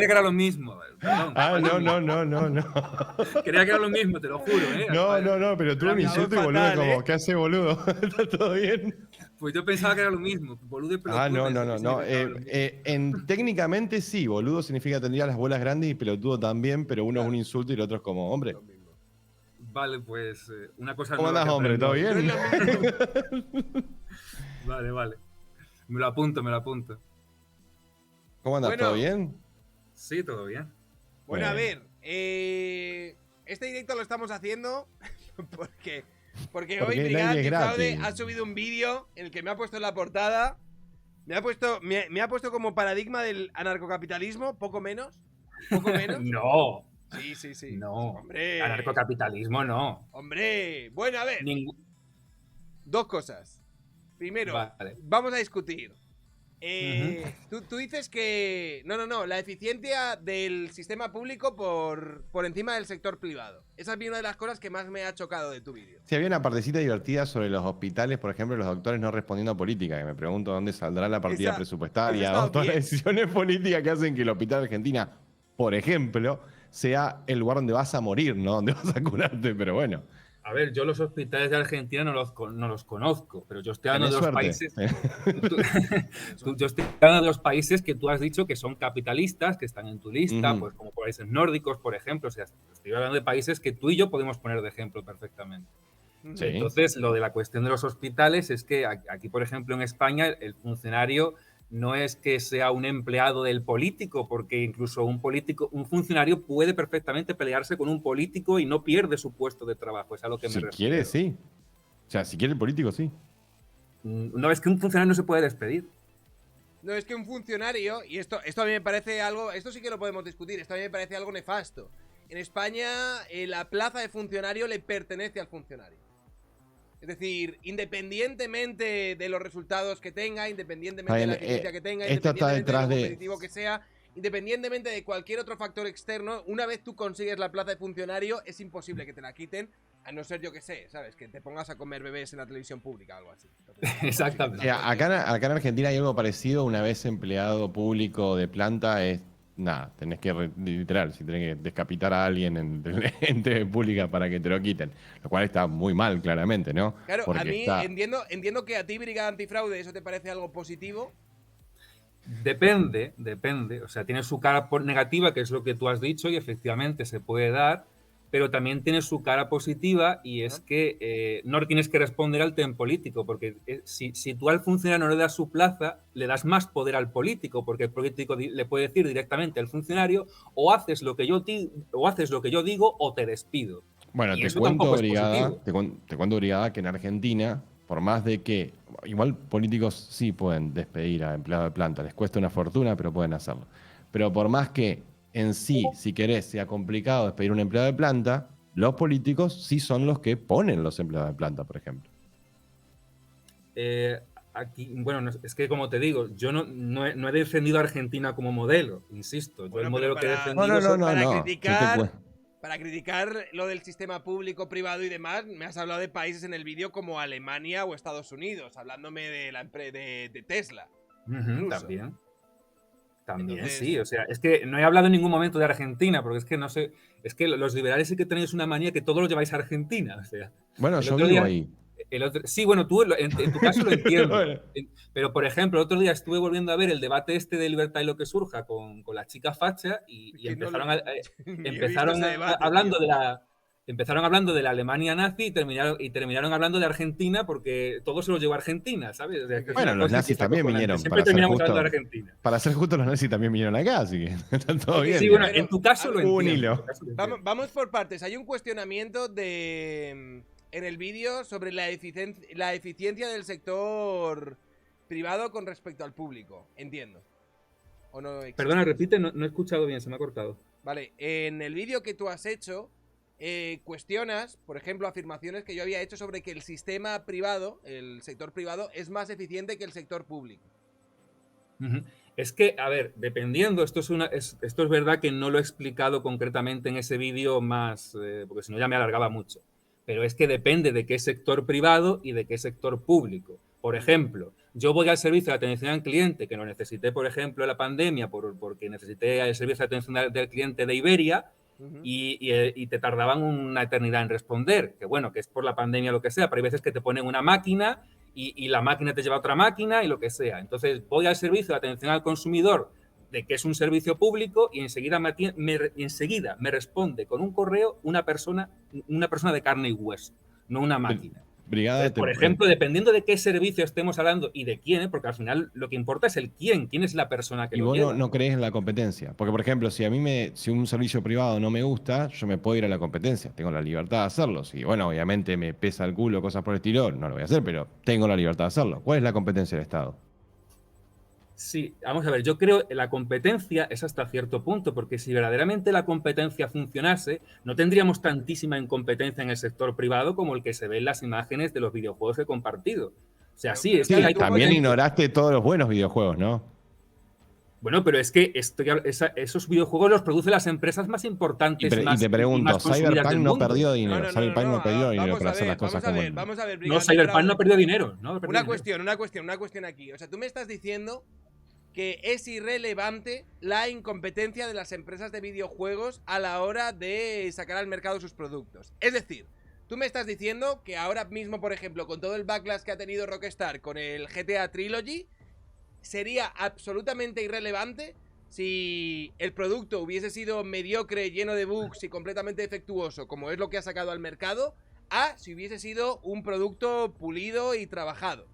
que era lo mismo. Perdón. No. Creía que era lo mismo, te lo juro, ¿eh? No, pero tuvo un insulto y boludo como, ¿qué hace boludo? ¿Está todo bien? Pues yo pensaba que era lo mismo, boludo y pelotudo. No. Técnicamente sí, boludo significa tendría las bolas grandes y pelotudo también, pero uno es un insulto y el otro es como, hombre. Vale, pues una cosa ¿Cómo nueva andás, que hombre? aprendo ¿Todo hoy. bien? No es lo mismo. Vale. Me lo apunto. ¿Cómo andás? ¿Todo Bueno. bien? Sí, todo bien. Bueno, a ver, este directo lo estamos haciendo porque hoy Brigada nadie es Antifraude gratis. ha subido un vídeo en el que me ha puesto en la portada, me ha puesto como paradigma del anarcocapitalismo, poco menos. No. Sí. No. Hombre. Anarcocapitalismo no. Hombre. Bueno, a ver. Dos cosas. Primero, Vale. vamos a discutir. Tú dices que... No, la eficiencia del sistema público por encima del sector privado. Esa es una de las cosas que más me ha chocado de tu vídeo. Sí, había una partecita divertida sobre los hospitales, por ejemplo, los doctores no respondiendo a política, que me pregunto dónde saldrá la partida presupuestaria o todas las decisiones políticas que hacen que el hospital de Argentina, por ejemplo, sea el lugar donde vas a morir, no donde vas a curarte, pero bueno. A ver, yo los hospitales de Argentina no los conozco, pero yo estoy hablando de los países. Yo estoy hablando de los países que tú has dicho que son capitalistas, que están en tu lista, pues como países nórdicos, por ejemplo. O sea, estoy hablando de países que tú y yo podemos poner de ejemplo perfectamente. Sí. Entonces, lo de la cuestión de los hospitales es que aquí, por ejemplo, en España, el funcionario no es que sea un empleado del político, porque incluso un funcionario puede perfectamente pelearse con un político y no pierde su puesto de trabajo. Es a lo que me refiero. Si quiere, sí. O sea, si quiere el político, sí. No, es que un funcionario no se puede despedir. No, es que un funcionario, y esto a mí me parece algo, esto sí que lo podemos discutir, esto a mí me parece algo nefasto. En España, la plaza de funcionario le pertenece al funcionario. Es decir, independientemente de los resultados que tenga, independientemente de la eficiencia que tenga, independientemente de lo competitivo que sea, independientemente de cualquier otro factor externo, una vez tú consigues la plaza de funcionario, es imposible que te la quiten, a no ser, yo que sé, ¿sabes? Que te pongas a comer bebés en la televisión pública o algo así. Entonces, exactamente. Acá en Argentina hay algo parecido. Una vez empleado público de planta es nada, tenés que, literal, si tenés que descapitar a alguien en TV pública para que te lo quiten. Lo cual está muy mal, claramente, ¿no? Claro, porque a mí entiendo que a ti, Brigada Antifraude, ¿eso te parece algo positivo? Depende. O sea, tiene su cara negativa, que es lo que tú has dicho, y efectivamente se puede dar, pero también tiene su cara positiva, y es que no tienes que responder al tema político, porque si tú al funcionario no le das su plaza, le das más poder al político, porque el político le puede decir directamente al funcionario, o haces lo que yo digo o te despido. Bueno, te cuento, Brigada, que en Argentina, por más de que, igual políticos sí pueden despedir a empleados de planta, les cuesta una fortuna, pero pueden hacerlo. Pero por más que en sí, si querés, sea complicado despedir a un empleado de planta, los políticos sí son los que ponen los empleados de planta, por ejemplo. Aquí, bueno, es que como te digo, yo no he defendido a Argentina como modelo, insisto. Yo el modelo que he defendido para criticar lo del sistema público, privado y demás, me has hablado de países en el vídeo como Alemania o Estados Unidos, hablándome de la de Tesla. También. Entonces, sí, o sea, es que no he hablado en ningún momento de Argentina, porque es que no sé, es que los liberales sí que tenéis una manía que todos lo lleváis a Argentina, o sea. Bueno, yo vivo ahí. Sí, bueno, tú en tu caso lo entiendo. Pero, por ejemplo, el otro día estuve volviendo a ver el debate este de Libertad y lo que surja con la chica facha y empezaron hablando de la Alemania nazi y terminaron hablando de Argentina porque todo se lo llevó a Argentina, ¿sabes? O sea, bueno, los nazis también vinieron. Siempre terminamos hablando de Argentina. Para ser justo, los nazis también vinieron acá, así que está todo bien. Sí, bueno, en tu caso lo entiendo. Vamos por partes. Hay un cuestionamiento en el vídeo sobre la eficiencia del sector privado con respecto al público. Entiendo. ¿O no? Perdona, repite, no he escuchado bien, se me ha cortado. Vale, en el vídeo que tú has hecho, cuestionas, por ejemplo, afirmaciones que yo había hecho sobre que el sistema privado, el sector privado, es más eficiente que el sector público. Es que, a ver, dependiendo, esto es verdad que no lo he explicado concretamente en ese vídeo más, porque si no ya me alargaba mucho. Pero es que depende de qué sector privado y de qué sector público. Por ejemplo, yo voy al servicio de atención al cliente, que lo necesité, por ejemplo, en la pandemia, porque necesité el servicio de atención del cliente de Iberia, y te tardaban una eternidad en responder, que bueno, que es por la pandemia o lo que sea, pero hay veces que te ponen una máquina y la máquina te lleva a otra máquina y lo que sea. Entonces voy al servicio de atención al consumidor, de que es un servicio público, y enseguida me responde con un correo una persona de carne y hueso, no una máquina. Brigada, entonces, por ejemplo, dependiendo de qué servicio estemos hablando y de quién, porque al final lo que importa es el quién es la persona que lo lleva. Y vos no crees en la competencia. Porque, por ejemplo, si un servicio privado no me gusta, yo me puedo ir a la competencia. Tengo la libertad de hacerlo. Si, bueno, obviamente me pesa el culo, cosas por el estilo, no lo voy a hacer, pero tengo la libertad de hacerlo. ¿Cuál es la competencia del Estado? Sí, vamos a ver, yo creo que la competencia es hasta cierto punto, porque si verdaderamente la competencia funcionase, no tendríamos tantísima incompetencia en el sector privado como el que se ve en las imágenes de los videojuegos que he compartido. O sea, sí, es que hay también ignoraste todos los buenos videojuegos, ¿no? Bueno, pero es que esos videojuegos los producen las empresas más importantes. Y te pregunto, ¿Cyberpunk no perdió dinero? ¿Cyberpunk no perdió dinero para hacer las cosas como... Vamos a ver, no, Cyberpunk no perdió dinero. Una cuestión aquí. O sea, tú me estás diciendo que es irrelevante la incompetencia de las empresas de videojuegos a la hora de sacar al mercado sus productos. Es decir, tú me estás diciendo que ahora mismo, por ejemplo, con todo el backlash que ha tenido Rockstar con el GTA Trilogy, sería absolutamente irrelevante si el producto hubiese sido mediocre, lleno de bugs y completamente defectuoso, como es lo que ha sacado al mercado, a si hubiese sido un producto pulido y trabajado.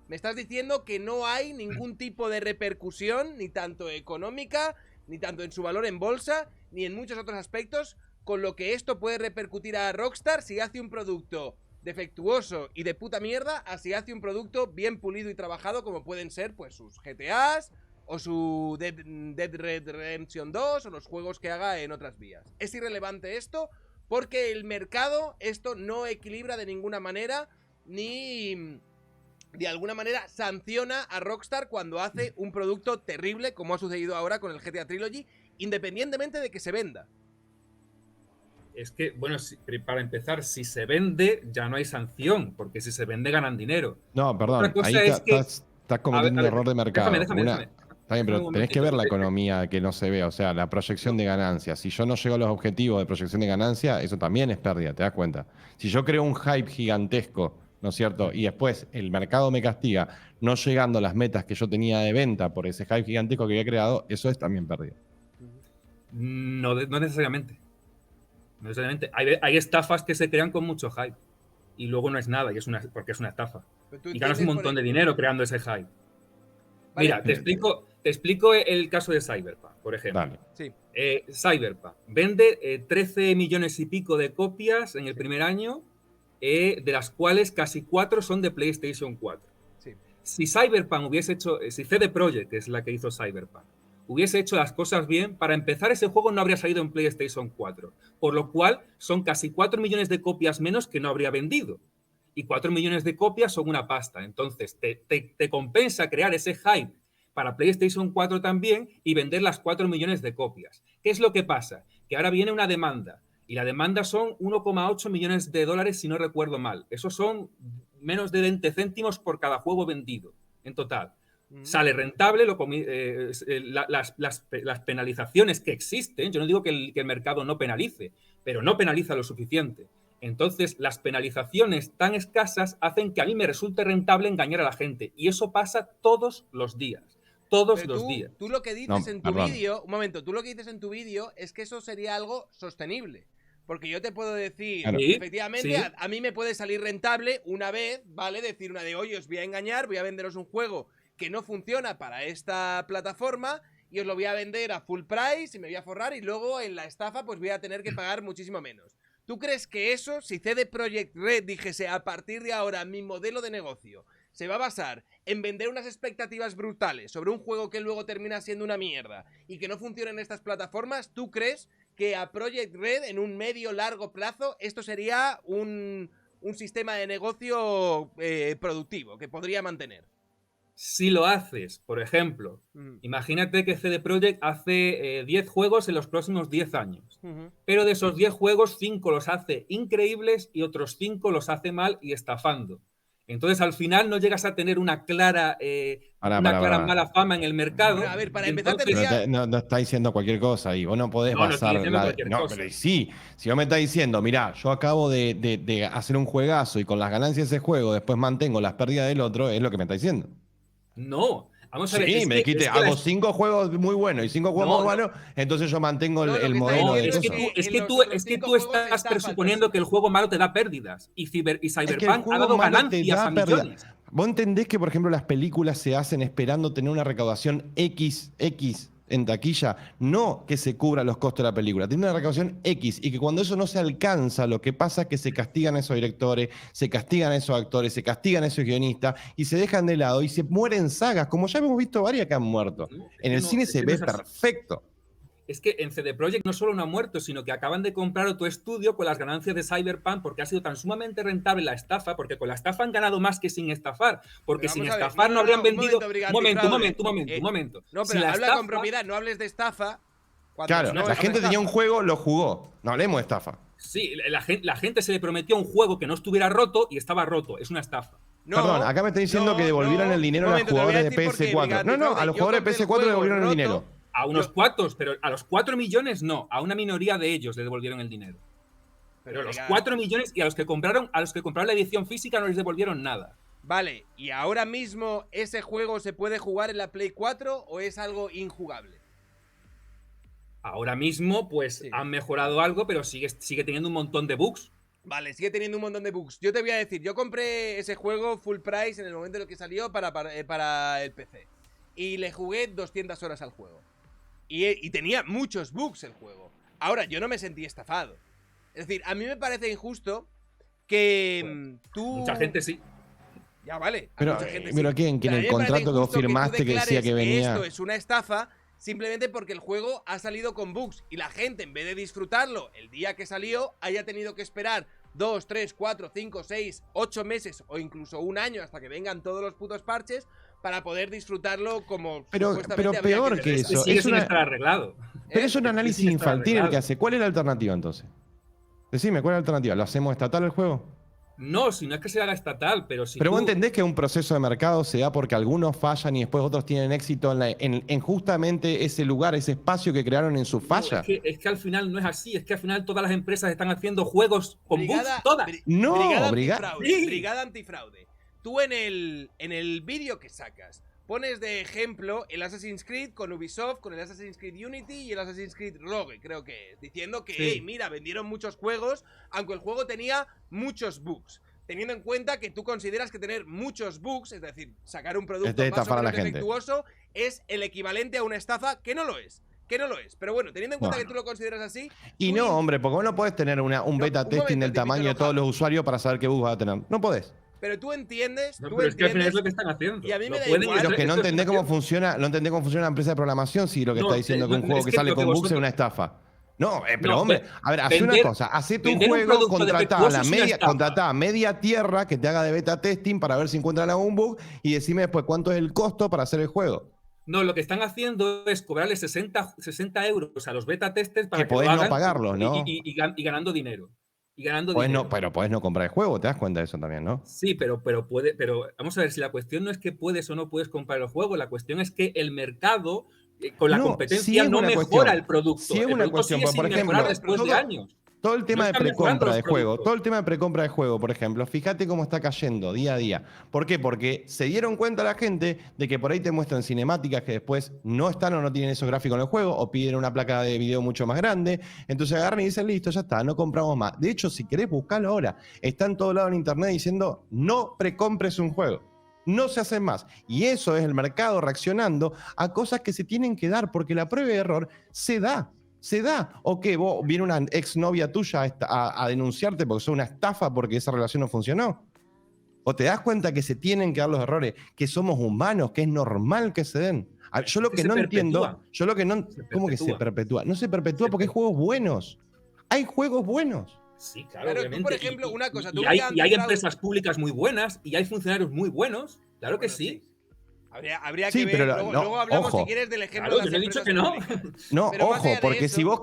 Me estás diciendo que no hay ningún tipo de repercusión, ni tanto económica, ni tanto en su valor en bolsa, ni en muchos otros aspectos, con lo que esto puede repercutir a Rockstar si hace un producto defectuoso y de puta mierda, a si hace un producto bien pulido y trabajado, como pueden ser pues sus GTAs o su Dead Red Redemption 2 o los juegos que haga en otras vías. Es irrelevante esto porque el mercado esto no equilibra de ninguna manera, ni de alguna manera sanciona a Rockstar cuando hace un producto terrible, como ha sucedido ahora con el GTA Trilogy, independientemente de que se venda. Es que, bueno, para empezar, si se vende, ya no hay sanción, porque si se vende ganan dinero. No, perdón, ahí estás cometiendo un error de mercado. Déjame. Está bien, pero tenés que ver la economía que no se ve, o sea, la proyección de ganancias. Si yo no llego a los objetivos de proyección de ganancia, eso también es pérdida, ¿te das cuenta? Si yo creo un hype gigantesco, ¿no es cierto? Y después el mercado me castiga no llegando a las metas que yo tenía de venta por ese hype gigantesco que había creado, eso es también pérdida. No necesariamente. No necesariamente. Hay estafas que se crean con mucho hype y luego no es nada, porque es una estafa. Y ganas un montón de dinero creando ese hype. Vale. Mira, te explico el caso de Cyberpunk, por ejemplo. Dale. Sí. Cyberpunk vende 13 millones y pico de copias en el primer año, de las cuales casi 4 son de PlayStation 4. Sí. Si Cyberpunk hubiese hecho, si CD Projekt, que es la que hizo Cyberpunk, hubiese hecho las cosas bien, para empezar ese juego no habría salido en PlayStation 4, por lo cual son casi 4 millones de copias menos que no habría vendido. Y 4 millones de copias son una pasta. Entonces te compensa crear ese hype para PlayStation 4 también y vender las 4 millones de copias. ¿Qué es lo que pasa? Que ahora viene una demanda. Y la demanda son 1,8 millones de dólares, si no recuerdo mal. Eso son menos de 20 céntimos por cada juego vendido, en total. Sale rentable, las penalizaciones que existen. Yo no digo que el mercado no penalice, pero no penaliza lo suficiente. Entonces, las penalizaciones tan escasas hacen que a mí me resulte rentable engañar a la gente. Y eso pasa todos los días. Todos los días. Tú lo que dices en tu vídeo, un momento, tú lo que dices en tu vídeo es que eso sería algo sostenible. Porque yo te puedo decir, efectivamente, sí. A mí me puede salir rentable una vez, ¿vale? Decir una de, oye, os voy a engañar, voy a venderos un juego que no funciona para esta plataforma y os lo voy a vender a full price y me voy a forrar y luego en la estafa pues voy a tener que pagar muchísimo menos. ¿Tú crees que eso, si CD Projekt Red dijese a partir de ahora mi modelo de negocio se va a basar en vender unas expectativas brutales sobre un juego que luego termina siendo una mierda y que no funciona en estas plataformas, ¿tú crees que a Projekt Red en un medio largo plazo esto sería un sistema de negocio productivo que podría mantener? Si lo haces, por ejemplo, imagínate que CD Projekt hace 10 juegos en los próximos 10 años, pero de esos 10 juegos, 5 los hace increíbles y otros 5 los hace mal y estafando. Entonces, al final no llegas a tener una clara, mala fama en el mercado. Bueno, a ver, para empezar, no está diciendo cualquier cosa ahí. Vos no podés basar. Pero sí, si vos me estás diciendo, mirá, yo acabo de hacer un juegazo y con las ganancias de ese juego después mantengo las pérdidas del otro, es lo que me está diciendo. No. Vamos a ver. Sí, me dijiste, hago 5 juegos muy buenos y 5 juegos muy buenos, entonces yo mantengo el modelo. Es que tú estás presuponiendo que el juego malo te da pérdidas y Cyberpunk ha dado ganancias a millones. ¿Vos entendés que, por ejemplo, las películas se hacen esperando tener una recaudación X en taquilla? No que se cubra los costos de la película, tiene una recaudación X, y que cuando eso no se alcanza, lo que pasa es que se castigan a esos directores, se castigan a esos actores, se castigan a esos guionistas y se dejan de lado y se mueren sagas, como ya hemos visto varias que han muerto. En el cine se ve perfecto. Es que en CD Projekt no solo no ha muerto, sino que acaban de comprar otro estudio con las ganancias de Cyberpunk porque ha sido tan sumamente rentable la estafa, porque con la estafa han ganado más que sin estafar, porque sin estafar no habrían vendido... Un momento. No, pero habla con propiedad, no hables de estafa. Claro, la gente tenía un juego, lo jugó. No hablemos de estafa. Sí, la gente se le prometió un juego que no estuviera roto y estaba roto. Es una estafa. Perdón, acá me está diciendo que devolvieron el dinero a los jugadores de PS4. A los jugadores de PS4 le devolvieron el dinero. A unos cuantos, pero a los 4 millones no, a una minoría de ellos le devolvieron el dinero. Pero a los 4 millones y a los que compraron la edición física no les devolvieron nada. Vale, ¿y ahora mismo ese juego se puede jugar en la Play 4 o es algo injugable? Ahora mismo, pues sí, han mejorado algo, pero sigue teniendo un montón de bugs. Vale, sigue teniendo un montón de bugs. Yo te voy a decir, yo compré ese juego full price en el momento en el que salió para el PC. Y le jugué 200 horas al juego. Y tenía muchos bugs el juego. Ahora, yo no me sentí estafado. Es decir, a mí me parece injusto que tú... Mucha gente sí. Ya, vale. Pero ¿quién? Que en el contrato que vos firmaste que decía que venía... Esto es una estafa simplemente porque el juego ha salido con bugs. Y la gente, en vez de disfrutarlo el día que salió, haya tenido que esperar 2, 3, 4, 5, 6, 8 meses o incluso un año hasta que vengan todos los putos parches para poder disfrutarlo como pero peor que eso. Sigue sin estar arreglado. Pero es un análisis infantil el que hace. ¿Cuál es la alternativa entonces? Decime, ¿cuál es la alternativa? ¿Lo hacemos estatal el juego? No, si no es que se haga estatal, pero si Pero vos entendés que un proceso de mercado se da porque algunos fallan y después otros tienen éxito en justamente ese lugar, ese espacio que crearon en su falla. Es que al final no es así, es que al final todas las empresas están haciendo juegos con bugs, todas. Brigada antifraude. Tú en el vídeo que sacas pones de ejemplo el Assassin's Creed con Ubisoft, con el Assassin's Creed Unity y el Assassin's Creed Rogue, creo que es, diciendo que, hey, mira, vendieron muchos juegos, aunque el juego tenía muchos bugs. Teniendo en cuenta que tú consideras que tener muchos bugs, es decir, sacar un producto más o menos defectuoso, es el equivalente a una estafa, que no lo es. Pero bueno, teniendo en cuenta que tú lo consideras así... Y no, hombre, porque vos no podés tener un beta testing del tamaño de todos los usuarios para saber qué bugs vas a tener. No podés. Pero tú entiendes. No, pero es que al final es lo que están haciendo. Y a mí me da igual. Pero que no entendés cómo funciona una empresa de programación si lo que está diciendo que un juego que sale con bugs es una estafa. No, pero hombre, a ver, haz una cosa. Hacé tu juego, contratá a media tierra que te haga de beta testing para ver si encuentran algún bug y decime después cuánto es el costo para hacer el juego. No, lo que están haciendo es cobrarle 60 euros a los beta testers para que podés no pagarlo, ¿no? Y ganando dinero. Pero podés no comprar el juego, te das cuenta de eso también, ¿no? Sí, pero vamos a ver, si la cuestión no es que puedes o no puedes comprar el juego, la cuestión es que el mercado con la competencia no mejora el producto. Sí es una cuestión, por ejemplo, después de años. Todo el tema de precompra de juego, por ejemplo, fíjate cómo está cayendo día a día. ¿Por qué? Porque se dieron cuenta la gente de que por ahí te muestran cinemáticas que después no están o no tienen esos gráficos en el juego o piden una placa de video mucho más grande. Entonces agarran y dicen, listo, ya está, no compramos más. De hecho, si querés buscarlo ahora, está en todo lado en internet diciendo, no precompres un juego. No se hacen más. Y eso es el mercado reaccionando a cosas que se tienen que dar porque la prueba de error se da. ¿O qué? ¿Vos viene una exnovia tuya a denunciarte porque sos una estafa porque esa relación no funcionó? ¿O te das cuenta que se tienen que dar los errores? Que somos humanos, que es normal que se den. Yo lo que no entiendo... ¿Cómo que se perpetúa? No se perpetúa porque hay juegos buenos. Hay juegos buenos. Sí, claro, obviamente. Tú, por ejemplo, una cosa... Y hay empresas públicas muy buenas y hay funcionarios muy buenos. Claro que sí. Habría que ver, luego hablamos, ojo, si quieres, del ejemplo de las empresas públicas. No, ojo, porque si vos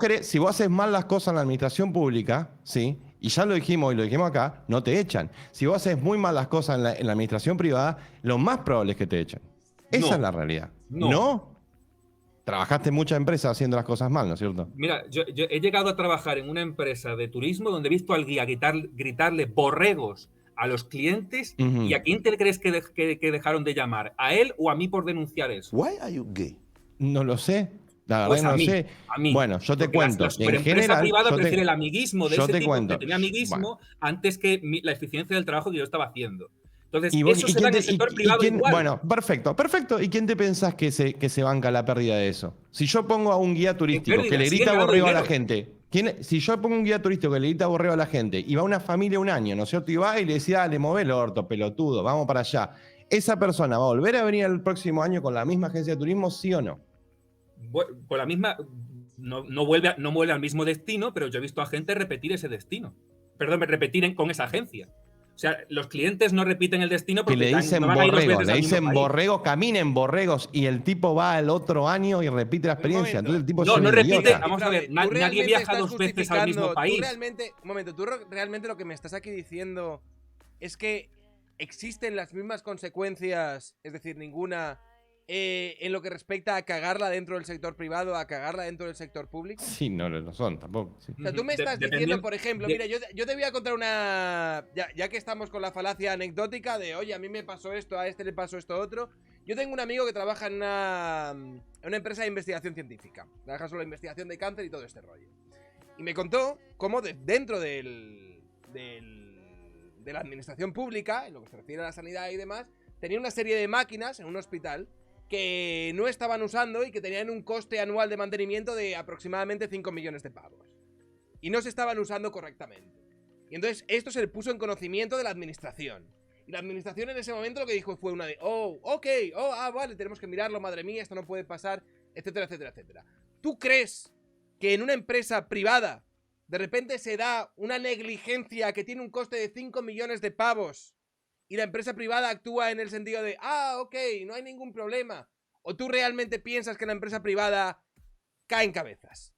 haces mal las cosas en la administración pública, ¿sí? Y ya lo dijimos y lo dijimos acá, no te echan. Si vos haces muy mal las cosas en la administración privada, lo más probable es que te echen. Esa es la realidad. ¿No? Trabajaste en muchas empresas haciendo las cosas mal, ¿no es cierto? Mira, yo he llegado a trabajar en una empresa de turismo donde he visto al guía gritarle borregos a los clientes. ¿Y a quién te crees que dejaron de llamar? ¿A él o a mí por denunciar eso? Why are you gay? No lo sé. La verdad Pues no lo sé. A mí. Bueno, yo te cuento. La empresa privada prefiere el amiguismo de ese tipo cuento. que tenía amiguismo antes que la eficiencia del trabajo que yo estaba haciendo. Entonces, ¿Y vos, eso se da en el sector privado igual. Bueno, perfecto. ¿Y quién te pensás que se banca la pérdida de eso? Si yo pongo a un guía turístico que le grita borrego a la gente, si yo pongo un guía turístico que le grita borrego a la gente y va una familia un año, ¿no es cierto? Y va y le decía, dale, move el orto, pelotudo, vamos para allá. ¿Esa persona va a volver a venir el próximo año con la misma agencia de turismo, sí o no? Con la misma, no vuelve al mismo destino, pero yo he visto a gente repetir ese destino. Perdón, repetir con esa agencia. O sea, los clientes no repiten el destino porque le dicen borrego, caminen borregos y el tipo va el otro año y repite la experiencia. Entonces el tipo no repite. Vamos a ver, nadie viaja 2 veces al mismo país. Tú realmente lo que me estás aquí diciendo es que existen las mismas consecuencias, es decir, ninguna, en lo que respecta a cagarla dentro del sector privado, a cagarla dentro del sector público. Sí, no lo son tampoco. Sí. O sea, tú me estás diciendo, por ejemplo, mira, yo te voy a contar una... Ya que estamos con la falacia anecdótica de, oye, a mí me pasó esto, a este le pasó esto otro. Yo tengo un amigo que trabaja en una empresa de investigación científica. Trabaja sobre la investigación de cáncer y todo este rollo. Y me contó cómo dentro de la administración pública, en lo que se refiere a la sanidad y demás, tenía una serie de máquinas en un hospital que no estaban usando y que tenían un coste anual de mantenimiento de aproximadamente 5 millones de pavos. Y no se estaban usando correctamente. Y entonces esto se le puso en conocimiento de la administración. Y la administración en ese momento lo que dijo fue una de, vale, tenemos que mirarlo, madre mía, esto no puede pasar, etcétera, etcétera, etcétera. ¿Tú crees que en una empresa privada de repente se da una negligencia que tiene un coste de 5 millones de pavos y la empresa privada actúa en el sentido de, no hay ningún problema? ¿O tú realmente piensas que la empresa privada cae en cabezas?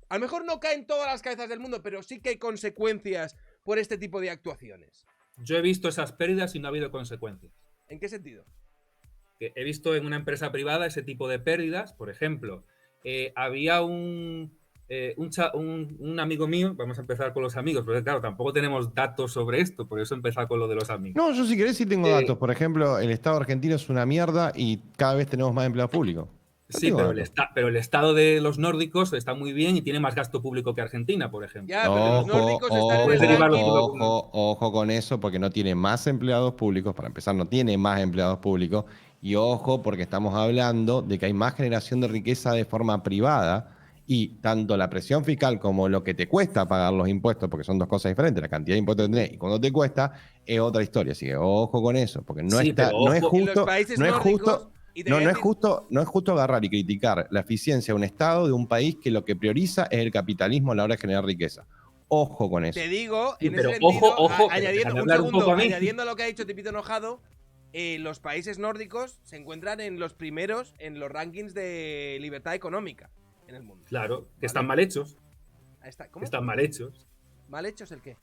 A lo mejor no caen todas las cabezas del mundo, pero sí que hay consecuencias por este tipo de actuaciones. Yo he visto esas pérdidas y no ha habido consecuencias. ¿En qué sentido? Que he visto en una empresa privada ese tipo de pérdidas. Por ejemplo, había un amigo mío, vamos a empezar con los amigos, porque claro, tampoco tenemos datos sobre esto, por eso he empezado con lo de los amigos. No, yo si querés sí tengo datos. Por ejemplo, el Estado argentino es una mierda y cada vez tenemos más empleados públicos. Sí, pero el estado de los nórdicos está muy bien y tiene más gasto público que Argentina, por ejemplo. Ya, pero los nórdicos están en el ranking. Ojo con eso, porque no tiene más empleados públicos. Para empezar, no tiene más empleados públicos. Y ojo, porque estamos hablando de que hay más generación de riqueza de forma privada. Y tanto la presión fiscal como lo que te cuesta pagar los impuestos, porque son dos cosas diferentes, la cantidad de impuestos que tenés y cuando te cuesta, es otra historia. Así que ojo con eso, porque no es justo agarrar y criticar la eficiencia de un Estado, de un país que lo que prioriza es el capitalismo a la hora de generar riqueza. Ojo con eso. Te digo, sí, en pero ese sentido, ojo, añadiendo a lo que ha dicho Tipito Enojado, los países nórdicos se encuentran en los primeros en los rankings de libertad económica en el mundo. Claro, que están mal hechos. ¿Cómo? Están mal hechos. ¿Mal hechos el qué?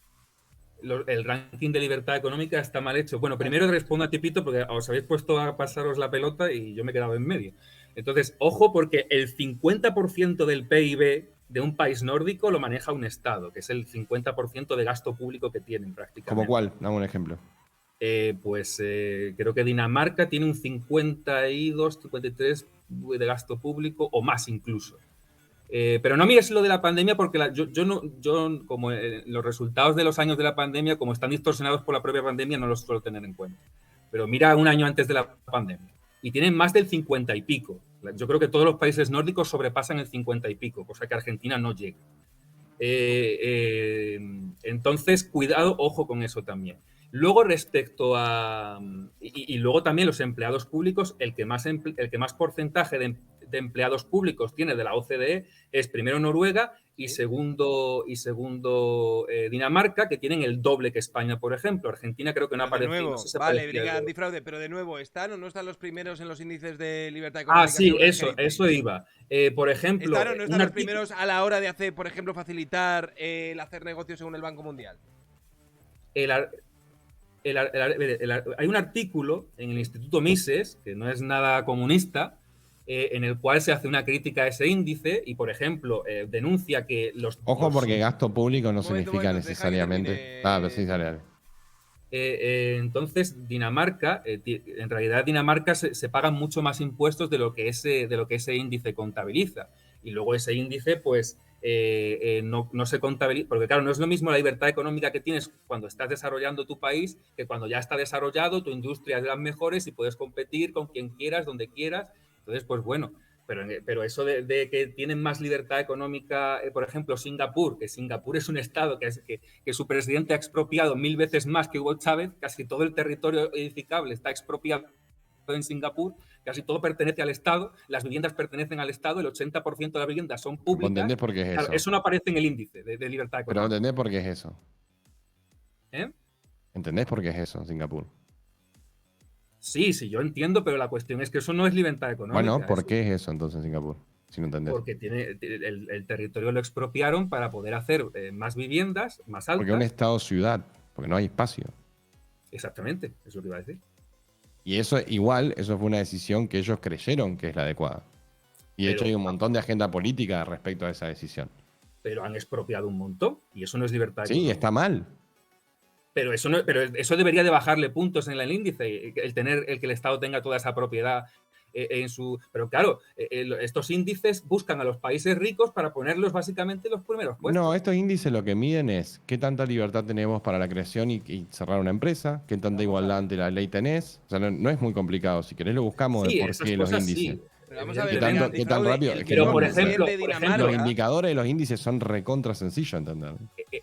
El ranking de libertad económica está mal hecho. Bueno, primero respondo a Tipito porque os habéis puesto a pasaros la pelota y yo me he quedado en medio. Entonces, ojo, porque el 50% del PIB de un país nórdico lo maneja un Estado, que es el 50% de gasto público que tienen prácticamente. ¿Cómo cuál? Dame un ejemplo. Creo que Dinamarca tiene un 52, 53 de gasto público o más incluso. Pero no mires lo de la pandemia porque como los resultados de los años de la pandemia, como están distorsionados por la propia pandemia, no los suelo tener en cuenta. Pero mira un año antes de la pandemia y tienen más del 50 y pico. Yo creo que todos los países nórdicos sobrepasan el 50 y pico, cosa que Argentina no llega. Entonces, cuidado, ojo con eso también. Luego, respecto a... Y luego también los empleados públicos, el que más porcentaje de empleados públicos tiene de la OCDE es primero Noruega y segundo Dinamarca, que tienen el doble que España, por ejemplo. Argentina creo que no aparece. Nuevo, No sé si vale, aparecía diga antifraude, pero de nuevo, ¿están o no están los primeros en los índices de libertad Ah, económica? sí, eso iba. Por ejemplo, ¿Están o no están los primeros a la hora de hacer, por ejemplo, facilitar el hacer negocios según el Banco Mundial? Hay un artículo en el Instituto Mises, que no es nada comunista, en el cual se hace una crítica a ese índice y, por ejemplo, denuncia que Ojo, porque gasto público no significa necesariamente. Pero sí, sale. Entonces, Dinamarca, en realidad Dinamarca se pagan mucho más impuestos de lo que ese índice contabiliza. Y luego ese índice, pues, no se contabiliza, porque claro, no es lo mismo la libertad económica que tienes cuando estás desarrollando tu país que cuando ya está desarrollado, tu industria es de las mejores y puedes competir con quien quieras, donde quieras. Entonces, pues bueno, pero eso de que tienen más libertad económica, por ejemplo, Singapur, que Singapur es un estado que su presidente ha expropiado 1000 veces más que Hugo Chávez, casi todo el territorio edificable está expropiado en Singapur, casi todo pertenece al Estado, las viviendas pertenecen al Estado, el 80% de las viviendas son públicas. ¿Entendés por qué es claro, eso no aparece en el índice de libertad económica. Pero ¿entendés por qué es eso? ¿Eh? ¿Entendés por qué es eso, Singapur? Sí, yo entiendo, pero la cuestión es que eso no es libertad económica. Bueno, ¿por qué es eso entonces Singapur? Si no entendés. Porque el territorio lo expropiaron para poder hacer más viviendas, más altas. Porque es un estado-ciudad, porque no hay espacio. Exactamente, eso es lo que iba a decir. Y eso fue una decisión que ellos creyeron que es la adecuada. Y de hecho hay un montón de agenda política respecto a esa decisión. Pero han expropiado un montón y eso no es libertad económica. Sí, está mal. Pero eso debería de bajarle puntos en el índice, el que el Estado tenga toda esa propiedad en su... Pero claro, estos índices buscan a los países ricos para ponerlos básicamente en los primeros puestos. No, estos índices lo que miden es qué tanta libertad tenemos para la creación y cerrar una empresa, qué tanta igualdad ante la ley tenés. O sea, no es muy complicado. Si querés lo buscamos de por qué los índices. Sí. Pero vamos a ver, ¿Qué tan rápido? Es que pero por ejemplo, los indicadores de los índices son recontra sencillos, ¿entendés?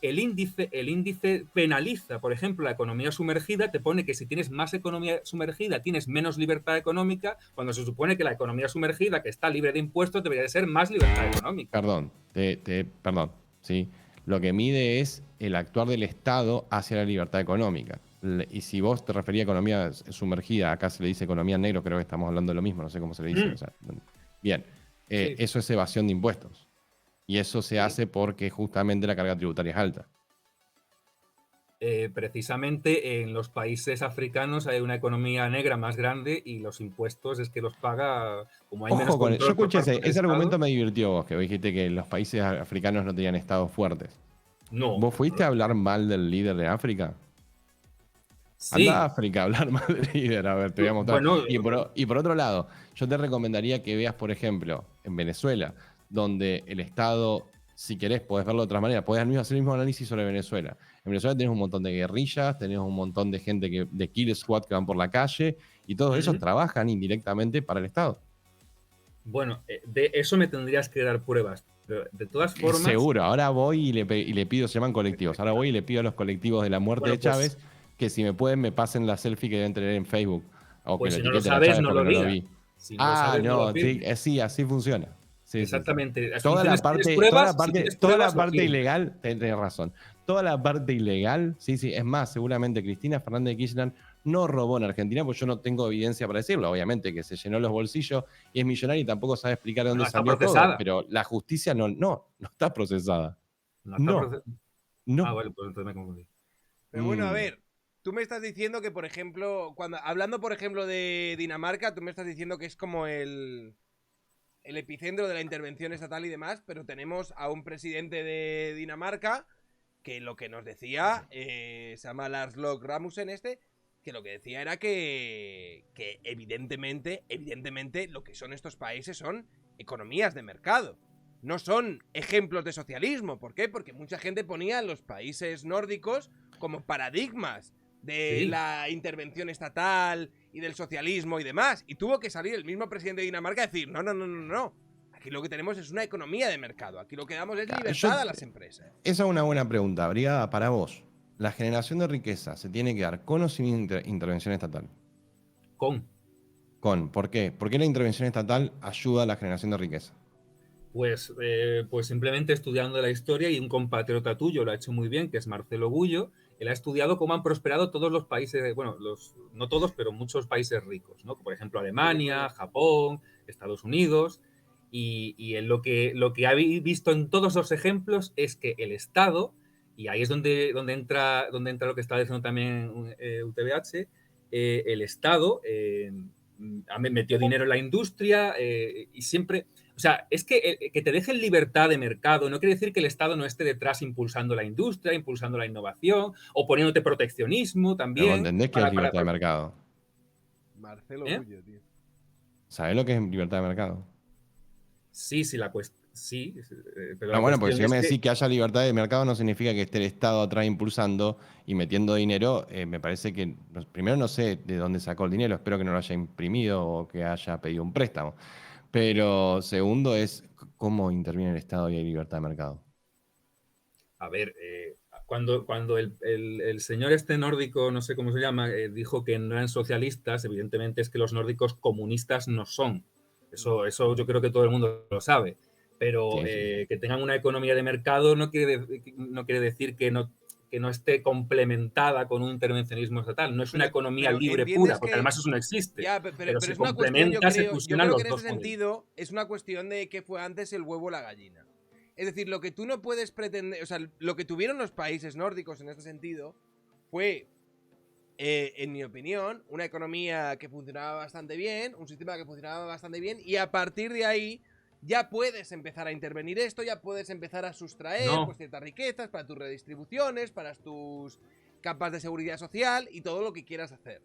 El índice penaliza, por ejemplo, la economía sumergida, te pone que si tienes más economía sumergida tienes menos libertad económica, cuando se supone que la economía sumergida, que está libre de impuestos, debería de ser más libertad económica. Perdón, perdón, ¿sí? Lo que mide es el actuar del Estado hacia la libertad económica. Y si vos te referías a economía sumergida, acá se le dice economía negro, creo que estamos hablando de lo mismo, no sé cómo se le dice. O sea, bien, sí. Eso es evasión de impuestos. Y eso se hace porque justamente la carga tributaria es alta. Precisamente en los países africanos hay una economía negra más grande y los impuestos es que los paga como hay menos control. Yo escuché ese argumento, me divirtió vos, que dijiste que los países africanos no tenían estados fuertes. No. ¿Vos fuiste a hablar mal del líder de África? Sí. Anda a África a hablar mal del líder, a ver, te voy a mostrar. Bueno, y por otro lado, yo te recomendaría que veas, por ejemplo, en Venezuela, donde el Estado, si querés, podés verlo de otra manera, podés hacer el mismo análisis sobre Venezuela. En Venezuela tenés un montón de guerrillas, tenés un montón de gente de Kill Squad que van por la calle, y todos esos trabajan indirectamente para el Estado. Bueno, de eso me tendrías que dar pruebas. Pero de todas formas... Seguro, ahora voy y le pido, se llaman colectivos, ahora voy y le pido a los colectivos de la muerte de Chávez que si me pueden me pasen la selfie que deben tener en Facebook. O pues que si no lo sabes, no lo digas. Si no, sí, así funciona. Sí, exactamente. Sí. Toda la parte ilegal, tenés razón. Toda la parte ilegal, sí. Es más, seguramente Cristina Fernández de Kirchner no robó en Argentina, porque yo no tengo evidencia para decirlo. Obviamente que se llenó los bolsillos y es millonaria y tampoco sabe explicar de dónde salió todo. Pero la justicia no está procesada. No. Ah, vale, pues entonces me confundí. Pero bueno, a ver. Tú me estás diciendo que, por ejemplo, hablando, por ejemplo, de Dinamarca, tú me estás diciendo que es como el epicentro de la intervención estatal y demás, pero tenemos a un presidente de Dinamarca que lo que nos decía, se llama Lars Løkke Rasmussen que lo que decía era que evidentemente lo que son estos países son economías de mercado. No son ejemplos de socialismo. ¿Por qué? Porque mucha gente ponía a los países nórdicos como paradigmas de la intervención estatal y del socialismo y demás. Y tuvo que salir el mismo presidente de Dinamarca a decir, no. Aquí lo que tenemos es una economía de mercado. Aquí lo que damos es libertad a las empresas. Esa es una buena pregunta, Brigada, para vos. ¿La generación de riqueza se tiene que dar con o sin intervención estatal? Con. ¿Por qué? ¿Por qué la intervención estatal ayuda a la generación de riqueza? Pues simplemente estudiando la historia, y un compatriota tuyo lo ha hecho muy bien, que es Marcelo Gullo. Él ha estudiado cómo han prosperado todos los países, bueno, no todos, pero muchos países ricos, ¿no? Por ejemplo, Alemania, Japón, Estados Unidos. Y él lo que ha visto en todos los ejemplos es que el Estado, y ahí es donde entra lo que está diciendo también UTBH, el Estado metió dinero en la industria y siempre... O sea, es que te dejen libertad de mercado no quiere decir que el Estado no esté detrás impulsando la industria, impulsando la innovación o poniéndote proteccionismo también. ¿Pero entendés qué es libertad de mercado? Marcelo Gullo, tío. ¿Sabés lo que es libertad de mercado? Sí, sí, pero no, bueno, porque si yo me decís que haya libertad de mercado no significa que esté el Estado atrás impulsando y metiendo dinero. Me parece que, primero no sé de dónde sacó el dinero, espero que no lo haya imprimido o que haya pedido un préstamo. Pero segundo es cómo interviene el Estado y hay libertad de mercado. A ver, cuando el señor este nórdico, no sé cómo se llama, dijo que no eran socialistas, evidentemente es que los nórdicos comunistas no son. Eso yo creo que todo el mundo lo sabe. Pero sí. Que tengan una economía de mercado no quiere decir que no esté complementada con un intervencionismo estatal. No es una economía libre pura, porque además eso no existe. Ya, pero se complementa, se fusionan los dos. Yo creo que en ese sentido es una cuestión de qué fue antes el huevo o la gallina. Es decir, lo que tú no puedes pretender... O sea, lo que tuvieron los países nórdicos en este sentido fue, en mi opinión, una economía que funcionaba bastante bien, un sistema que funcionaba bastante bien, y a partir de ahí ya puedes empezar a intervenir esto, ya puedes empezar a sustraer pues, ciertas riquezas para tus redistribuciones, para tus capas de seguridad social y todo lo que quieras hacer.